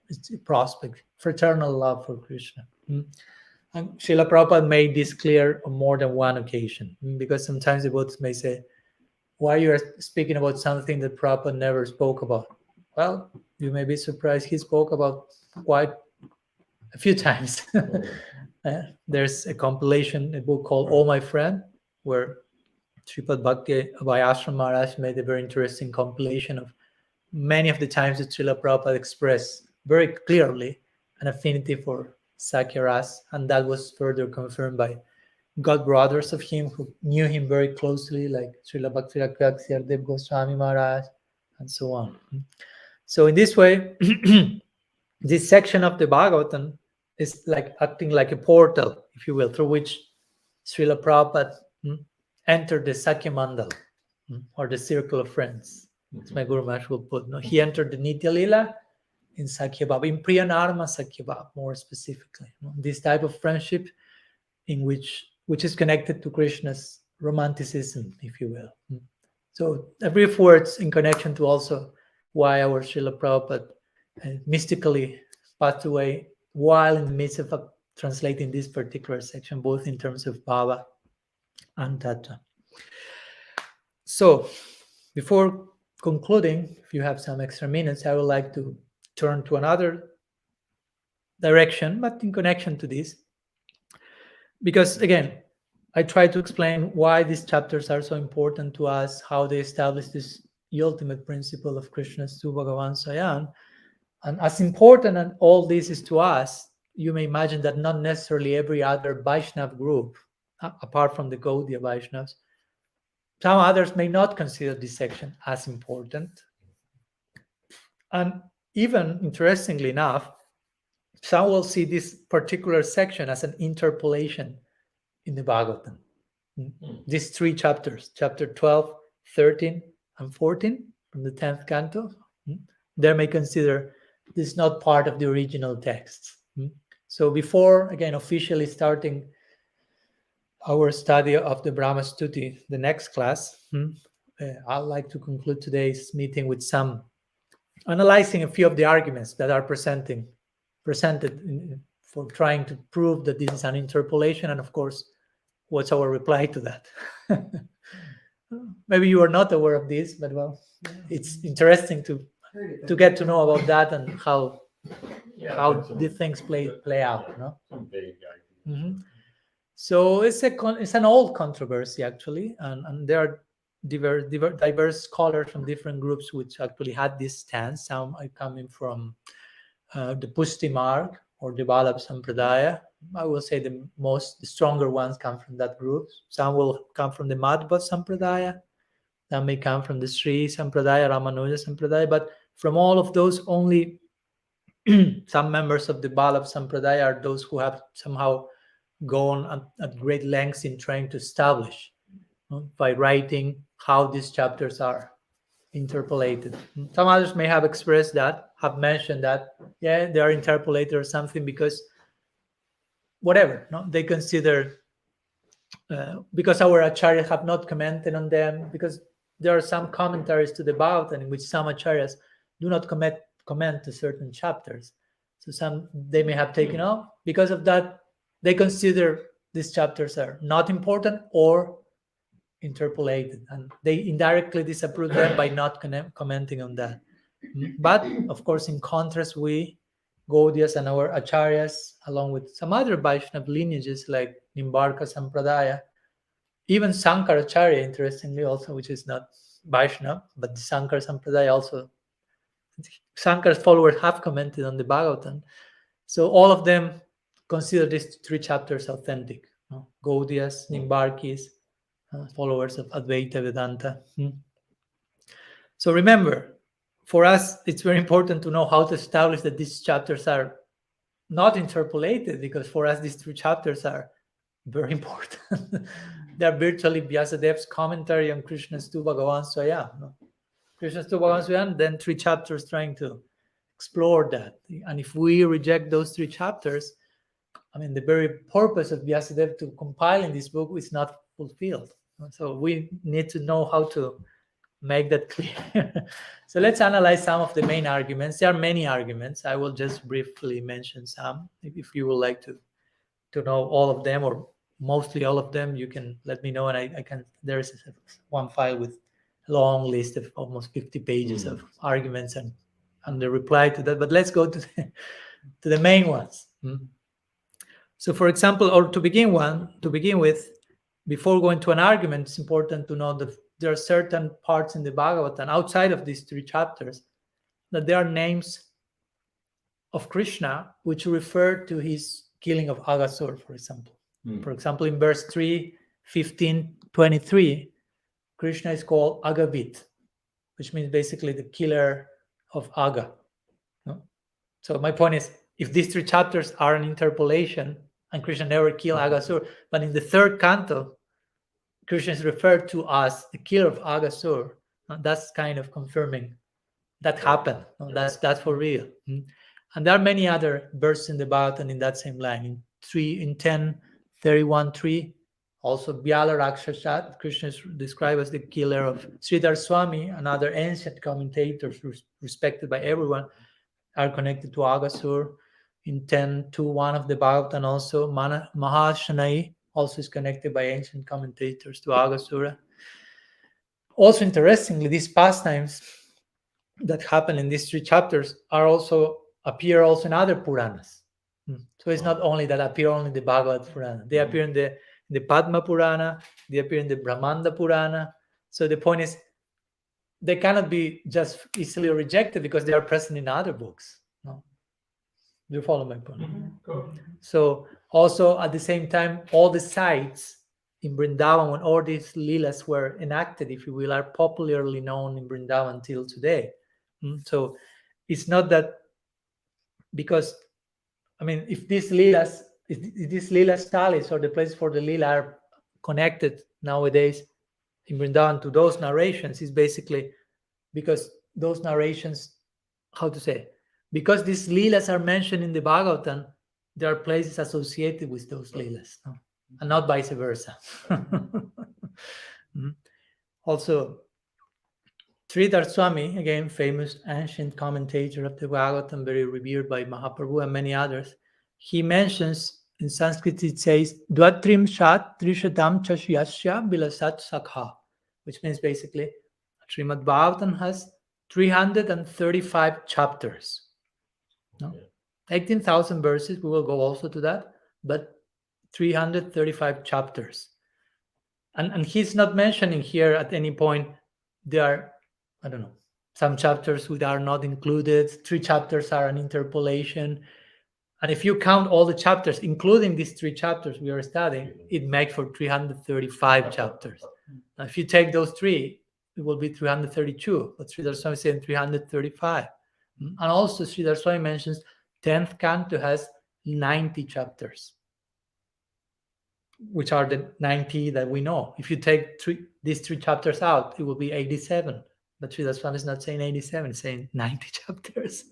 prospect, fraternal love for Krishna. And Srila Prabhupada made this clear on more than one occasion, because sometimes the devotees may say, why you are speaking about something that Prabhupada never spoke about? Well, you may be surprised he spoke about quite a few times. There's a compilation, a book called Oh My Friend, where Sripad Bhakti Abhayashram Maharaj made a very interesting compilation of many of the times that Srila Prabhupada expressed very clearly an affinity for Sakya Ras, and that was further confirmed by god brothers of him who knew him very closely, like Srila Bhakti Dev Goswami Maharaj, and so on. So in this way, this section of the Bhagavatam is like acting like a portal, if you will, through which Srila Prabhupada entered the Sakya Mandal, or the circle of friends, as my Guru Maharaj will put. No? He entered the Nitya Lila in Sakya Bhava, in Priyanarma Sakya Bhava, more specifically. No? This type of friendship in which is connected to Krishna's romanticism, if you will. So a brief words in connection to also why our Srila Prabhupada mystically passed away while in the midst of translating this particular section, both in terms of Bhava and Tattva. So before concluding, if you have some extra minutes, I would like to turn to another direction, but in connection to this. Because again, I try to explain why these chapters are so important to us, how they establish this ultimate principle of Krishna's Tu Bhagavan Swayam. And as important as all this is to us, you may imagine that not necessarily every other Vaishnava group, apart from the Gaudiya Vaishnavas, some others may not consider this section as important. And even interestingly enough, some will see this particular section as an interpolation in the Bhagavatam. These three chapters, chapter 12, 13, and 14 from the 10th canto, they may consider this not part of the original text. So before, again, officially starting our study of the Brahma-stuti, the next class, I'd like to conclude today's meeting with analyzing a few of the arguments that are presented for trying to prove that this is an interpolation, and of course, what's our reply to that? Maybe you are not aware of this, but well, it's interesting to get to know about that and how the things play out. No? Some vague ideas. So it's an old controversy actually, and there are diverse scholars from different groups which actually had this stance. Some are coming from the Pushti Marg or the Vallabh Sampradaya. I will say the stronger ones come from that group. Some will come from the Madhva Sampradaya. Some may come from the Sri Sampradaya, Ramanuja Sampradaya. But from all of those, only some members of the Vallabh Sampradaya are those who have somehow gone at great lengths in trying to establish by writing how these chapters are interpolated. Some others may have expressed that, have mentioned that, yeah, they are interpolated or something because whatever, no, they consider because our acharyas have not commented on them, because there are some commentaries to the Bhagavatam in which some acharyas do not comment to certain chapters. So they may have taken off. Because of that, they consider these chapters are not important or interpolated, and they indirectly disapprove them by not commenting on that. But of course, in contrast, we Gaudiyas and our acharyas, along with some other Vaishnava lineages like Nimbarka Sampradaya, even Sankaracharya, interestingly also, which is not Vaishnava, but the Sankara Sampradaya also, Sankara's followers have commented on the Bhagavatam. So all of them consider these three chapters authentic. Gaudiyas, Nimbarkis, followers of Advaita Vedanta. So remember, for us, it's very important to know how to establish that these chapters are not interpolated, because for us, these three chapters are very important. They're virtually Vyasadev's commentary on Krishna's Tu Bhagavan Swayam. Krishna's Tu Bhagavan Swayam, then three chapters trying to explore that. And if we reject those three chapters, I mean, the very purpose of Vyasadeva to compiling this book is not fulfilled. So we need to know how to make that clear. So let's analyze some of the main arguments. There are many arguments. I will just briefly mention some. If you would like to know all of them or mostly all of them, you can let me know, and I can. There is one file with a long list of almost 50 pages of arguments and the reply to that. But let's go to the main ones. So, for example, or to begin with, before going to an argument, it's important to know that there are certain parts in the Bhagavatam outside of these three chapters that there are names of Krishna which refer to his killing of Aghasur, for example. For example, in verse 3, 15, 23, Krishna is called Agavit, which means basically the killer of Aga. No? So my point is, if these 3 chapters are an interpolation, and Krishna never killed Aghasur, but in the 3rd canto, Krishna is referred to as the killer of Aghasur, that's kind of confirming that happened. That's for real. And there are many other verses in the Bhagavatam in that same line. In 10, 31, 3, also Vyala Rakshasat, Krishna is described as the killer of Sridhar Swami and other ancient commentators respected by everyone are connected to Aghasur. In 10.2.1 of the Bhagavatam also, Mahashanai also is connected by ancient commentators to Aghasura. Also interestingly, these pastimes that happen in these 3 chapters appear also in other Puranas. So it's not only that appear only in the Bhagavad Purana. They appear in the Padma Purana, they appear in the Brahmanda Purana. So the point is, they cannot be just easily rejected because they are present in other books. No? Do you follow my point? So also at the same time, all the sites in Vrindavan, when all these leelas were enacted, if you will, are popularly known in Vrindavan until today. So it's not that because, I mean, if these leelas thalis or the place for the leela are connected nowadays in Vrindavan to those narrations, is basically because those narrations, because these leelas are mentioned in the Bhagavatam, there are places associated with those leelas, no? And not vice versa. Also, Sridhar Swami, again, famous ancient commentator of the Bhagavatam, very revered by Mahaprabhu and many others, he mentions, in Sanskrit it says, Dvatrim Shat Trishatam Chashyasya Bilasat Sakha, which means basically, Srimad Bhagavatam has 335 chapters. No? 18,000 verses, we will go also to that, but 335 chapters. And he's not mentioning here at any point there are, I don't know, some chapters which are not included, 3 chapters are an interpolation. And if you count all the chapters, including these 3 chapters we are studying, it makes for 335 chapters. Now, if you take those 3, it will be 332, but Sridhar Swami is saying 335. And also Sridhar Swami mentions 10th canto has 90 chapters, which are the 90 that we know. If you take these 3 chapters out, it will be 87. But Sridhar Swami is not saying 87, he's saying 90 chapters.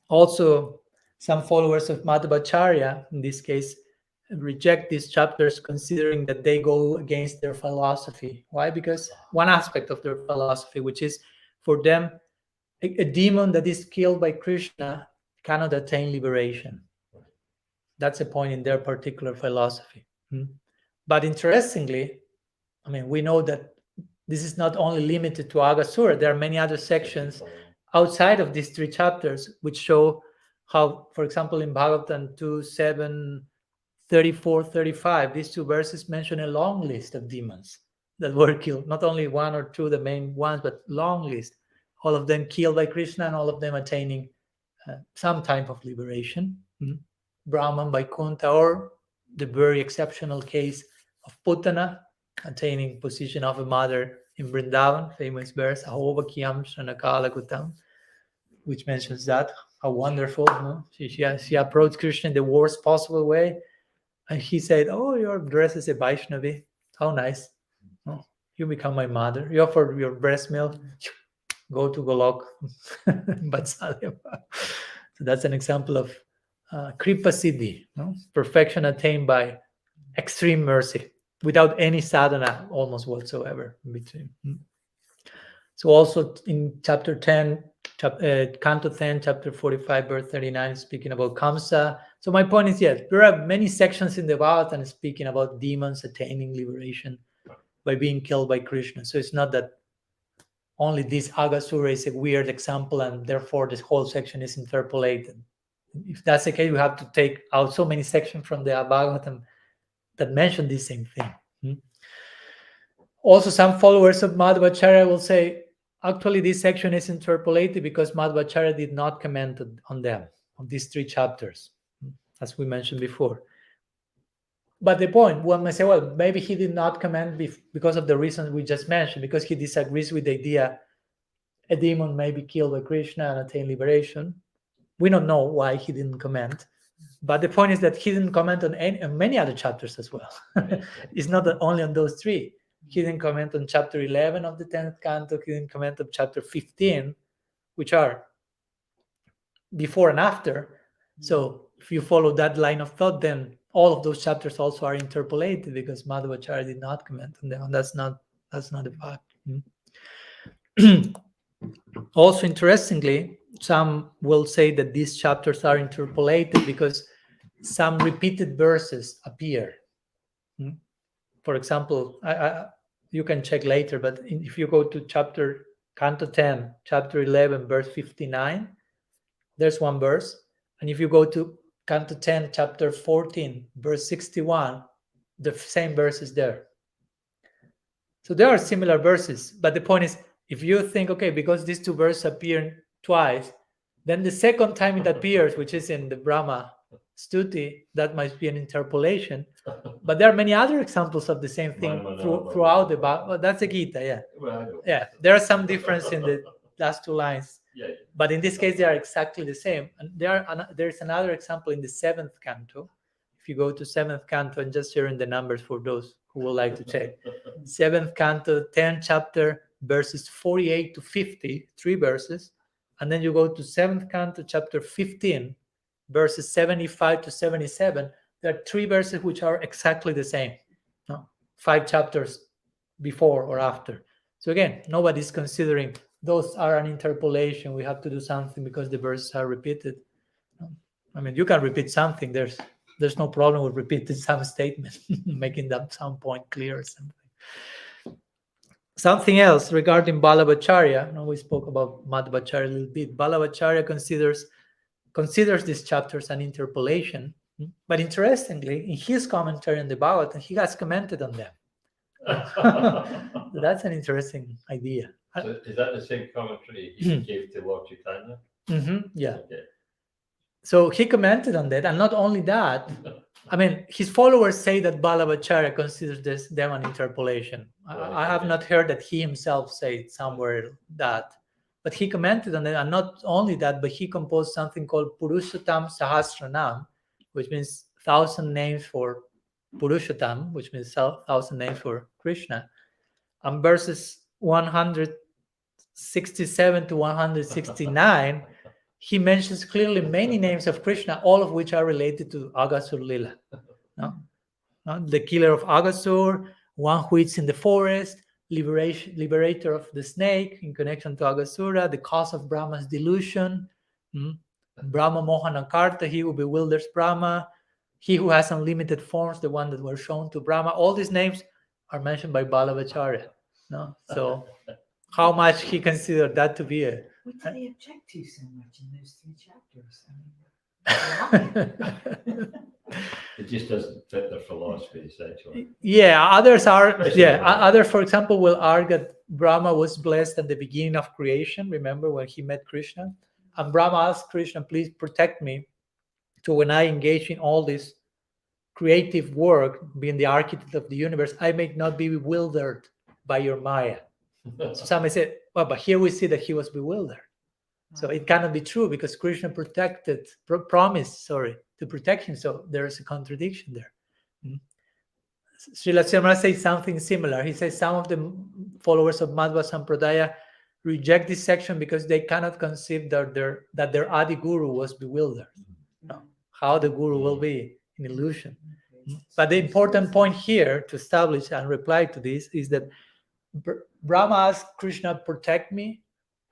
Also, some followers of Madhvacharya, in this case, reject these chapters considering that they go against their philosophy. Why? Because one aspect of their philosophy, which is for them, a demon that is killed by Krishna cannot attain liberation. That's a point in their particular philosophy. But interestingly, I mean, we know that this is not only limited to Aghasura. There are many other sections outside of these 3 chapters which show how, for example, in Bhagavatam 2:7, 34, 35, these 2 verses mention a long list of demons that were killed. Not only 1 or 2, the main ones, but long list. All of them killed by Krishna and all of them attaining some type of liberation. Brahman, Vaikuntha, or the very exceptional case of Putana, attaining position of a mother in Vrindavan, famous verse, Ahovakyam Shanakala Kutam, which mentions that, how wonderful. No? She approached Krishna in the worst possible way, and he said, "Oh, you're dressed as a Vaishnavi. How nice. Oh, you become my mother. You offer your breast milk. Go to Golok." Vatsalya. So that's an example of Kripa Siddhi, no? Perfection attained by extreme mercy, without any sadhana almost whatsoever in between. So also in chapter 10, Canto 10, chapter 45, verse 39, speaking about Kamsa. So my point is, yes, there are many sections in the Bhagavatam speaking about demons attaining liberation by being killed by Krishna. So it's not that only this Aghasura is a weird example and therefore this whole section is interpolated. If that's the case, we have to take out so many sections from the Bhagavatam that mention the same thing. Also, some followers of Madhvacharya will say, actually, this section is interpolated because Madhvacharya did not comment on them, on these 3 chapters, as we mentioned before. But the point, one may say, well, maybe he did not comment because of the reasons we just mentioned, because he disagrees with the idea a demon may be killed by Krishna and attain liberation. We don't know why he didn't comment. But the point is that he didn't comment on many other chapters as well. It's not only on those three. He didn't comment on chapter 11 of the 10th canto. He didn't comment on chapter 15, which are before and after. So if you follow that line of thought, then all of those chapters also are interpolated because Madhvacharya did not comment on them. And that's not a fact. Also, interestingly, some will say that these chapters are interpolated because some repeated verses appear. For example, you can check later, but if you go to Canto 10, chapter 11, verse 59, there's one verse. And if you go to Canto 10, chapter 14, verse 61, the same verse is there. So there are similar verses, but the point is, if you think, okay, because these two verses appear twice, then the second time it appears, which is in the Brahma-stuti, that might be an interpolation. But there are many other examples of the same thing throughout the Bible. Well, that's the Gita, yeah. Yeah, there are some difference in the last two lines. But in this case, they are exactly the same. And there's another example in the 7th canto. If you go to 7th canto, and just sharing the numbers for those who would like to check. 7th canto, 10th chapter, verses 48 to 50, 3 verses. And then you go to 7th canto, chapter 15, verses 75 to 77. There are 3 verses which are exactly the same. 5 chapters before or after. So again, nobody's considering those are an interpolation. We have to do something because the verses are repeated. I mean, you can repeat something. There's no problem with repeating some statement, making that some point clear or something. Something else regarding Balabhacharya. We spoke about Madhvacharya a little bit. Balabhacharya considers these chapters an interpolation. But interestingly, in his commentary on the Bhagavatam, he has commented on them. That's an interesting idea. So is that the same commentary he gave to Lord Chaitanya? Yeah. Okay. So he commented on that, and not only that, I mean, his followers say that Balabhacharya considers them an interpolation. I have not heard that he himself said somewhere that, but he commented on it, and not only that, but he composed something called Purushottam Sahasranam, which means 1,000 names for Purushottam, which means 1,000 names for Krishna, and verses 167 to 169. He mentions clearly many names of Krishna, all of which are related to Aghasur Lila. The killer of Aghasur, one who eats in the forest, liberator of the snake in connection to Aghasura, the cause of Brahma's delusion, Brahma Mohanakarta, he who bewilders Brahma, he who has unlimited forms, the one that were shown to Brahma. All these names are mentioned by Balabhacharya. So how much he considered that to be a... What do they object to so much in those 3 chapters? It just doesn't fit their philosophy, essentially. Yeah, others are. Yeah, others, for example, will argue that Brahma was blessed at the beginning of creation. Remember when he met Krishna, and Brahma asked Krishna, "Please protect me, so when I engage in all this creative work, being the architect of the universe, I may not be bewildered by your Maya." So some may say, well, but here we see that he was bewildered. So it cannot be true because Krishna promised to protect him. So there is a contradiction there. Srila Srimad says something similar. He says some of the followers of Madhva Sampradaya reject this section because they cannot conceive that their Adi Guru was bewildered. How the Guru will be an illusion. But the important point here to establish and reply to this is that Brahma asked Krishna, protect me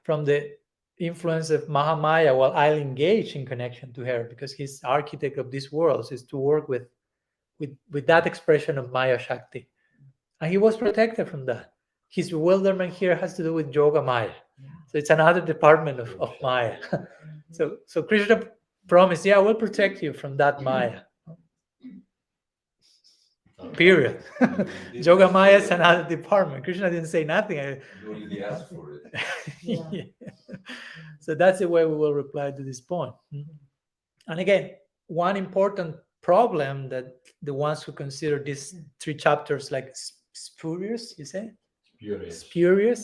from the influence of Mahamaya while I'll engage in connection to her, because he's architect of these worlds, is to work with that expression of Maya Shakti. And he was protected from that. His bewilderment here has to do with Yoga Maya. So it's another department of Maya. So Krishna promised, I will protect you from that Maya. Period. Yoga Maya is another department. Krishna didn't say nothing. You already asked for it. Yeah. So that's the way we will reply to this point. And again, one important problem that the ones who consider these 3 chapters like spurious, you say? Spurious,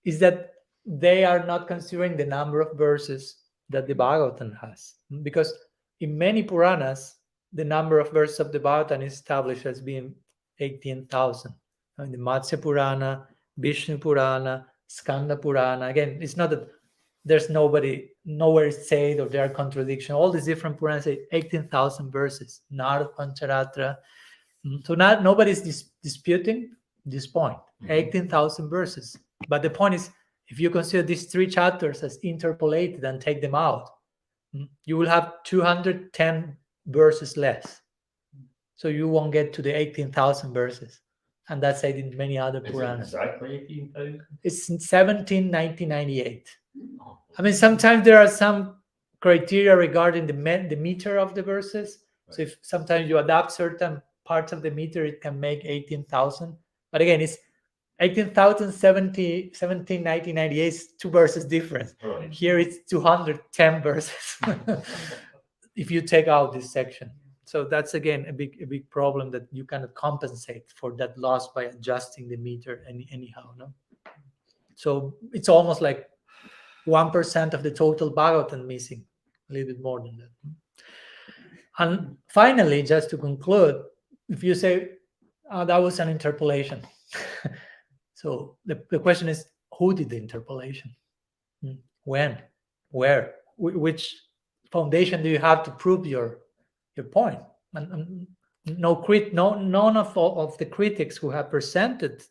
is that they are not considering the number of verses that the Bhagavatam has. Because in many Puranas, the number of verses of the Bhagavatam is established as being 18,000. In the Matsya Purana, Vishnu Purana, Skanda Purana. Again, it's not that there's nowhere said or there are contradictions. All these different Puranas say 18,000 verses, Narad Pancharatra. So nobody's disputing this point, 18,000 verses. But the point is, if you consider these 3 chapters as interpolated and take them out, you will have 210 verses less. So you won't get to the 18,000 verses. And that's said in many other Puranas. Exactly 18,000? It's 1998. I mean, sometimes there are some criteria regarding the meter of the verses. So if sometimes you adapt certain parts of the meter, it can make 18,000. But again, it's 18,070, 1998 is 2 verses different. Right. Here it's 210 verses if you take out this section. So that's again a big problem that you cannot compensate for that loss by adjusting the meter anyhow. No. So it's almost like 1% of the total Bhagavatam missing, a little bit more than that. And finally, just to conclude, if you say that was an interpolation, so the question is, who did the interpolation? When? Where? Which foundation do you have to prove your point? And none of the critics who have presented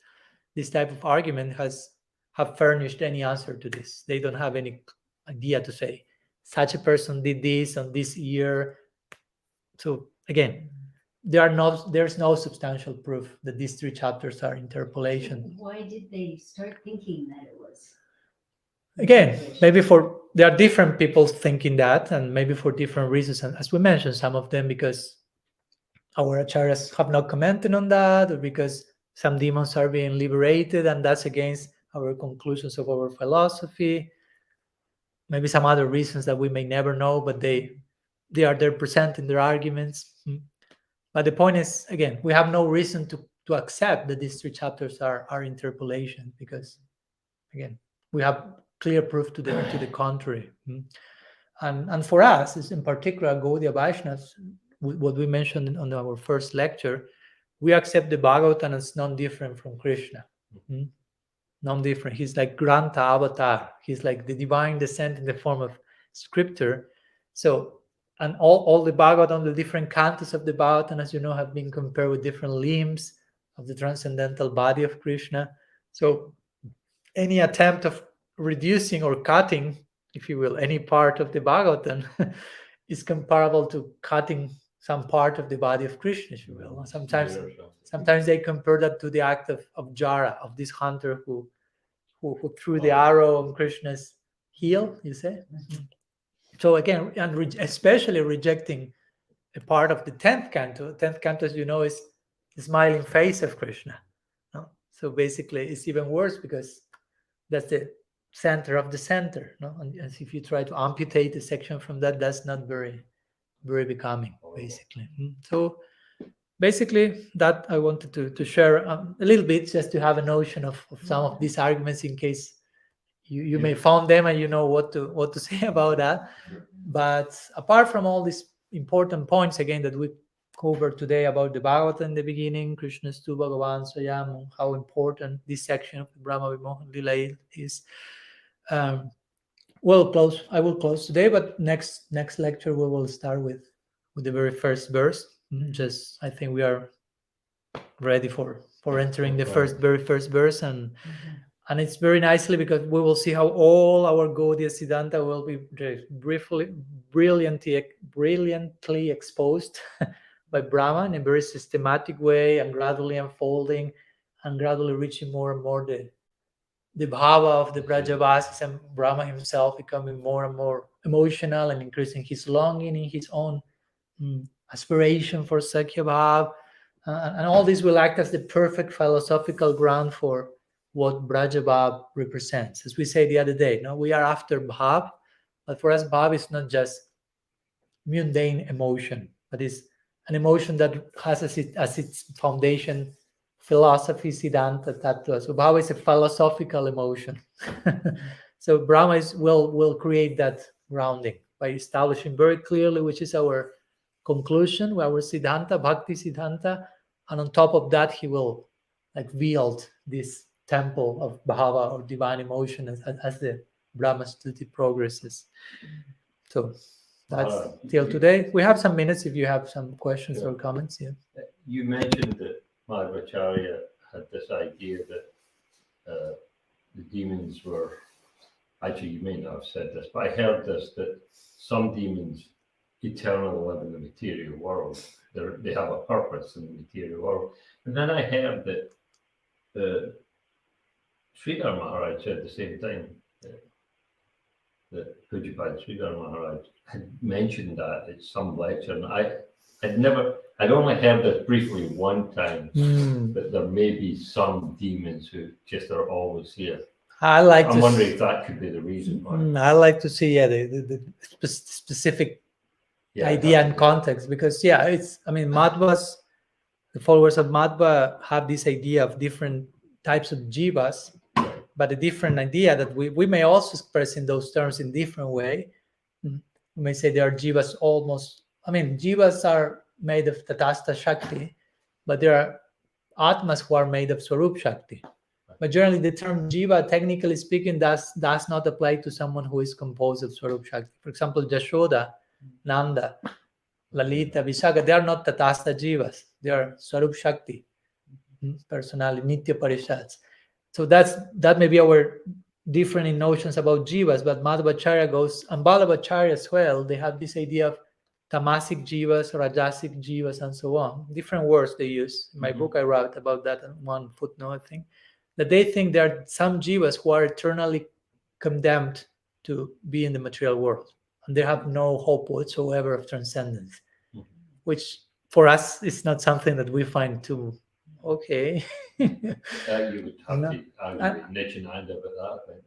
this type of argument have furnished any answer to this. They don't have any idea to say such a person did this on this year. So again, there's no substantial proof that these 3 chapters are interpolation. Why did they start thinking that it was? Again, maybe there are different people thinking that, and maybe for different reasons. And as we mentioned, some of them because our acharyas have not commented on that, or because some demons are being liberated, and that's against our conclusions of our philosophy. Maybe some other reasons that we may never know, but they are there presenting their arguments. But the point is, again, we have no reason to accept that these 3 chapters are interpolation, because again, we have clear proof to the contrary. And for us, is in particular Gaudiya Vaishnavas, what we mentioned on our first lecture, we accept the Bhagavatam as non-different from Krishna. Non-different. He's like Granta Avatar. He's like the divine descent in the form of scripture. So, and all the Bhagavatam, the different cantos of the Bhagavatam, as you know, have been compared with different limbs of the transcendental body of Krishna. So any attempt of reducing or cutting, if you will, any part of the Bhagavatam is comparable to cutting some part of the body of Krishna, if you will. Sometimes they compare that to the act of Jara, of this hunter who threw the arrow on Krishna's heel, you say? So again, and especially rejecting a part of the 10th canto. 10th canto, as you know, is the smiling face of Krishna. No? So basically, it's even worse because that's the center of the center. No? And as if you try to amputate a section from that, that's not very, very becoming, basically. So basically, that I wanted to share a little bit, just to have a notion of some of these arguments in case you may found them and you know what to say about that. But apart from all these important points, again, that we covered today about the Bhagavatam in the beginning, Krishna's Tu Bhagavan Swayam, how important this section of the Brahma Vimohan Lila is. I will close today, but next lecture we will start with the very first verse. Just I think we are ready for entering the very first verse, and it's very nicely because we will see how all our Gaudiya Siddhanta will be brilliantly exposed by Brahma in a very systematic way, and gradually unfolding and gradually reaching more and more the bhava of the Brajavasis, and Brahma himself becoming more and more emotional and increasing his longing in his own aspiration for Sakhya Bhav. And all this will act as the perfect philosophical ground for what Braja Bhav represents. As we said the other day, we are after Bhav, but for us, Bhav is not just mundane emotion, but is an emotion that has as its foundation philosophy, Siddhanta, Tattva. So Bhava is a philosophical emotion. So Brahma will create that grounding by establishing very clearly which is our conclusion, our Siddhanta, Bhakti Siddhanta, and on top of that he will like wield this temple of Bhava or divine emotion as the Brahma-stuti progresses. So that's till today. We have some minutes if you have some questions or comments. Yeah. You mentioned that Madhvacharya had this idea that the demons were, actually you may not have said this, but I heard this, that some demons eternally live in the material world. They have a purpose in the material world. And then I heard that Sridhar Maharaj said at the same time, that Pujapad Sridhar Maharaj had mentioned that at some lecture, and I'd only heard this briefly one time, that there may be some demons who just are always here. I'm wondering if that could be the reason why. I like to see the specific idea and context, because Madhvas, the followers of Madhva have this idea of different types of jivas, but a different idea that we may also express in those terms in different way. We may say there are jivas jivas are made of Tatastha Shakti, but there are Atmas who are made of Swarup Shakti. But generally the term jiva, technically speaking, does not apply to someone who is composed of Swarup Shakti. For example, Jashoda, Nanda, Lalita, Vishaka, they are not Tatastha jivas. They are Swarup Shakti, personality, Nitya Parishads. So that may be our different in notions about jivas, but Madhvacharya goes, and Balabhacharya as well, they have this idea of tamasic jivas, rajasic jivas, and so on. Different words they use. In my book I wrote about that in one footnote, I think, that they think there are some jivas who are eternally condemned to be in the material world, and they have no hope whatsoever of transcendence, which for us is not something that we find too okay. You would have to argue with Nityananda about that.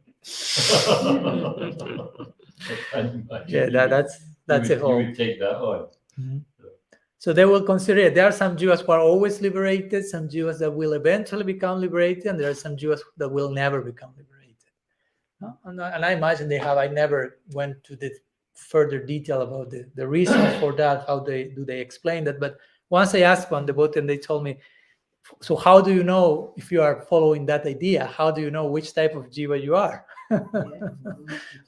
Yeah, that's a whole. You would take that on. So they will consider it. There are some jivas who are always liberated, some jivas that will eventually become liberated, and there are some jivas that will never become liberated. And I imagine they have. I never went to the further detail about the reasons for that. How they explain that? But once I asked one devotee, and they told me, so how do you know if you are following that idea? How do you know which type of jiva you are?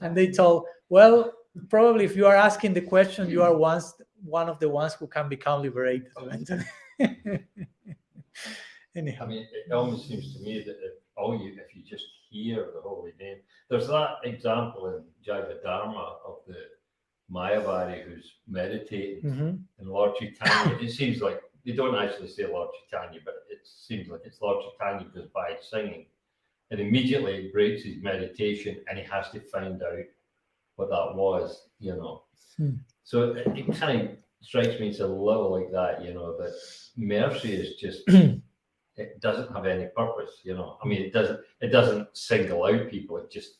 And they told, well, probably if you are asking the question, you are one of the ones who can become liberated eventually. Anyhow. I mean, it almost seems to me that if you just hear the holy name, there's that example in Jaiva Dharma of the Mayavadi who's meditating in Lord Chaitanya. It seems like they don't actually say Lord Chaitanya, but it seems like it's Lord Chaitanya goes by singing, and immediately it breaks his meditation, and he has to find out what that was, So it kind of strikes me, it's a little like that, that mercy is just, it doesn't have any purpose, I mean, it doesn't single out people, it's just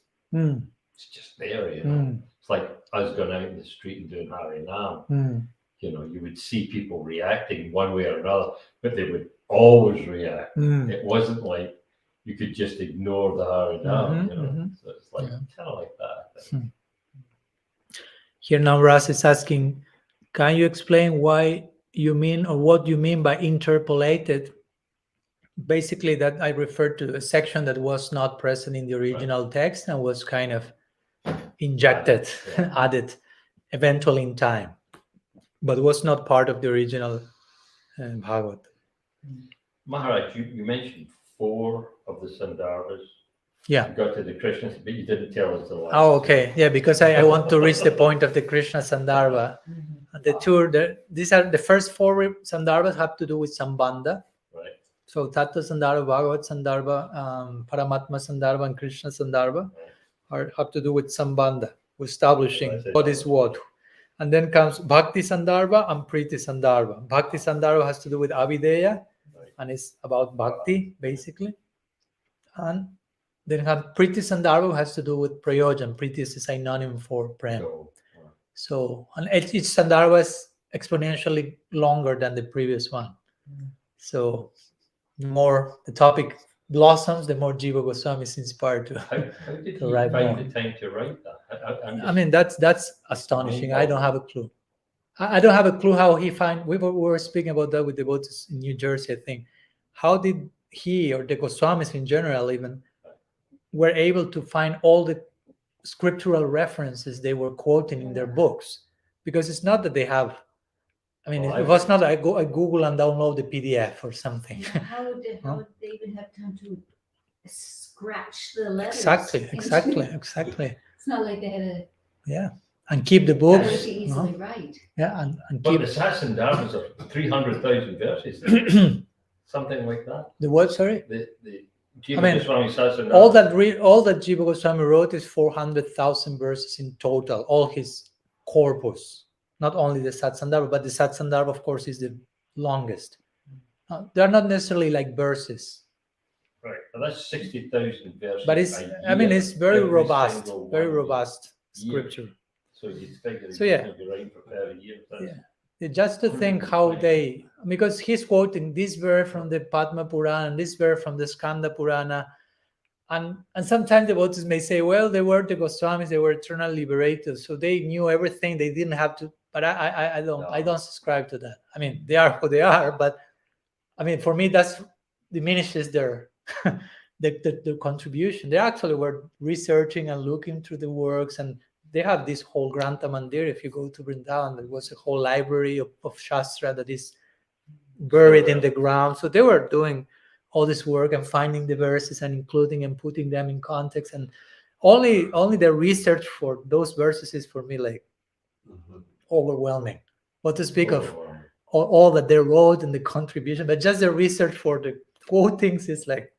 there, It's like us going out in the street and doing Harinam. You would see people reacting one way or another, but they would always react. It wasn't like you could just ignore the Harinam, So it's like kind of like that. Here now Ras is asking, can you explain what you mean by interpolated? Basically that I referred to a section that was not present in the original text and was kind of injected, added eventually in time, but was not part of the original Bhagavad. Maharaj, you mentioned 4 of the Sandarbhas. Yeah. You got to the Krishna, but you didn't tell us the last. Oh, okay. Yeah, because I want to reach the point of the Krishna Sandarbha. These are the first 4 Sandarbhas have to do with Sambandha. Right. So Tattva Sandarbha, Bhagavad Sandarbha, Paramatma Sandarbha, and Krishna Sandarbha have to do with Sambandha, with establishing what is what. And then comes Bhakti Sandarbha and Priti Sandarbha. Bhakti Sandarbha has to do with Avideya, and it's about Bhakti, basically. And then have Priti Sandarbha has to do with Prayojan. Priti is a synonym for Prem. So and each Sandarbha exponentially longer than the previous one. So the more the topic blossoms, the more Jiva Goswami is inspired to. How did he To write find more. the time to write that? I mean, that's astonishing. I don't have a clue. I don't have a clue how he find. We were speaking about that with devotees in New Jersey, I think. How did he or the Goswamis in general even were able to find all the scriptural references they were quoting in their books? Because it's not that they have. I mean, Well, it was not I Google and download the PDF or something. How would they even have time to scratch the letters? Exactly. It's not like they had a Yeah, and keep the books. ability to easily write. Yeah, and But keep the Sats and Dharmas are 300,000 verses, there. Something like that. the what? Sorry. The I mean, Goswami Sats and All Dharmas. that Jiva Goswami wrote is 400,000 verses in total. All his corpus, not only the Satsandarbha, but the Satsandarbha, of course, is the longest. They're not necessarily like verses, Right, but that's 60,000 verses. but it's. a I mean, year, it's very every robust, single very one robust year. scripture. So you'd figure So, yeah. you'd be writing for 30 years. That's- Yeah. Just to think how they, because he's quoting this verse from the Padma Purana and this verse from the Skanda Purana, and sometimes the devotees may say, well, they were the Goswamis, they were eternal liberators, so they knew everything, they didn't have to. But I don't subscribe to that. I mean, they are who they are, but I mean, for me, that's diminishes their the contribution. They actually were researching and looking through the works, and they have this whole Grantha Mandir. If you go to Vrindavan, there was a whole library of Shastra that is buried in the ground. So they were doing all this work and finding the verses and including and putting them in context. And only the research for those verses is for me like overwhelming. What to speak of all that they wrote and the contribution, but just the research for the quotings is like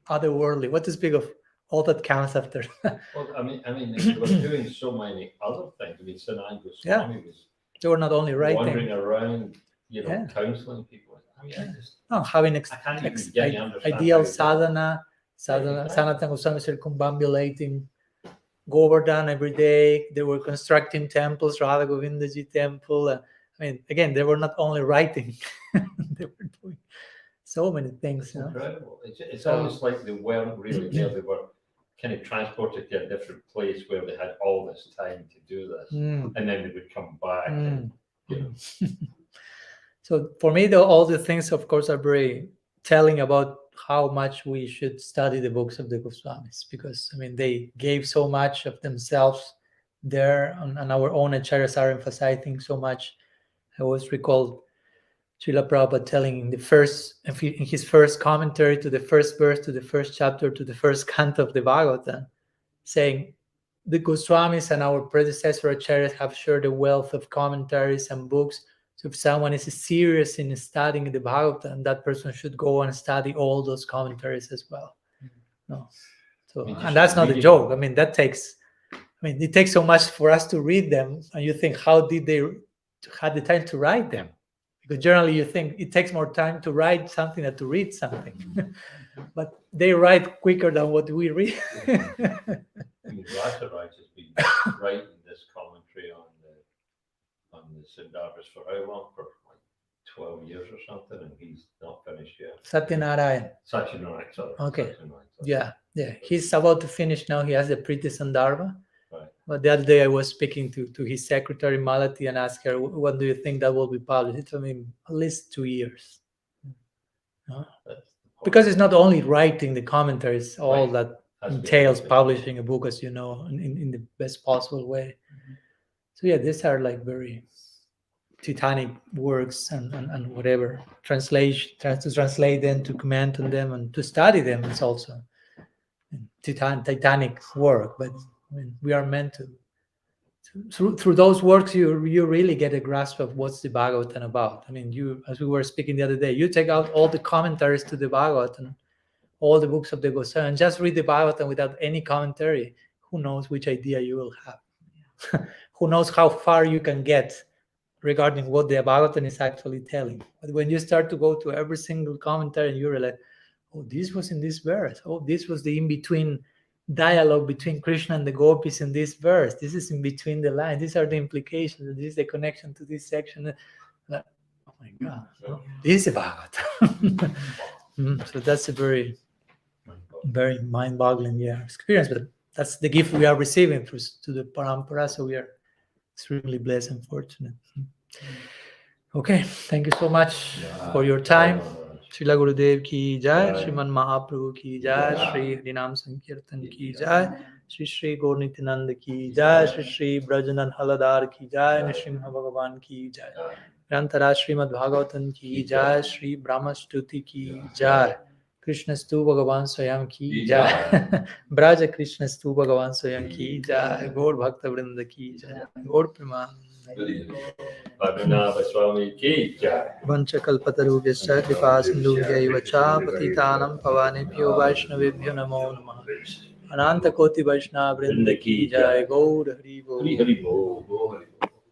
otherworldly. What to speak of all that comes after. Well, I mean, they were doing so many other things. I mean, Sanat Goswami was They were not only writing, wandering around, Yeah. counseling people. I mean, I just, no, having I can't even begin to understand ideal how he did it. sadhana, Exactly. Sanatana Goswami circumambulating Govardhan every day. They were constructing temples, Radha Govindaji temple. I mean, again, they were not only writing, they were doing so many things. It's You know? incredible. It's So- almost like they weren't really there. They were kind of transported to a different place where they had all this time to do this. Mm, And then they would come back. And, mm. So for me, all the things, of course, are very telling about how much we should study the books of the Goswamis, because I mean they gave so much of themselves there, and our own acharyas are emphasizing so much. I always recall Srila Prabhupada telling in his first commentary to the first verse, to the first chapter, to the first canto of the Bhagavatam, saying the Goswamis and our predecessor acharyas have shared a wealth of commentaries and books. So if someone is serious in studying the Bhagavatam, that person should go and study all those commentaries as well. No, so I mean, just and that's not a reading joke. them. I mean, it takes so much for us to read them, and you think, how did they had the time to write them? Because generally you think it takes more time to write something than to read something, but they write quicker than what we read. I mean, Rasaraj has been writing this commentary on the Siddharthas for how long? For like 12 years or something, and he's not finished yet. Satyanarayan. Satyanarayan, sorry. Okay. Satyanarayan, sorry. Yeah. He's about to finish now. He has the Priti Sandarbha. Right. But the other day I was speaking to his secretary, Malati, and asked her, when do you think that will be published? He told me at least 2 years. That's the point. Because it's not only writing the commentaries, all Right. that Has to be entails everything. publishing a book, as you know, in the best possible way. So yeah, these are like very titanic works and whatever. To translate them, to comment on them, and to study them is also titanic work. But I mean, we are meant to through those works you really get a grasp of what's the Bhagavatam about. I mean, you, as we were speaking the other day, you take out all the commentaries to the Bhagavatam, all the books of the Goswami, and just read the Bhagavatam without any commentary. Who knows which idea you will have? Who knows how far you can get regarding what the Bhagavatam is actually telling. But when you start to go to every single commentary and you realize, oh, this was in this verse. Oh, this was the in-between dialogue between Krishna and the gopis in this verse. This is in between the lines. These are the implications. This is the connection to this section. Like, oh my God, no? This is Bhagavatam. So that's a very, very mind-boggling experience. But that's the gift we are receiving to the parampara. So we are extremely blessed and fortunate. Okay, thank you so much for your time. Srila Gurudev ki jai, Sriman Mahaprabhu ki jai, Shri Harinam Sankirtan ki jai, Shri Shri Gaur Nityananda ki jai, Shri Shri Brajanan Haladar ki jai, Nrsimha Bhagavan ki jai, Grantara Srimad Bhagavatam ki jai, Shri Brahma-stuti ki jai, Krishna Stu Bhagavan Swayam ki jai, Braja Krishna Stu Bhagavan Swayam ki jai, Gaur Bhakta Vrinda ki jai, Gaur Preman. Padmanabha Swami ki jai. Vanchakalpatarubhyascha kripa sindhubhyaiva cha patitanam pavanebhyo vaishnavebhyo namo namah. Ananta Koti Vaishnava Vrinda ki jai, Gaur Hari Bol. Hari Hari Bol.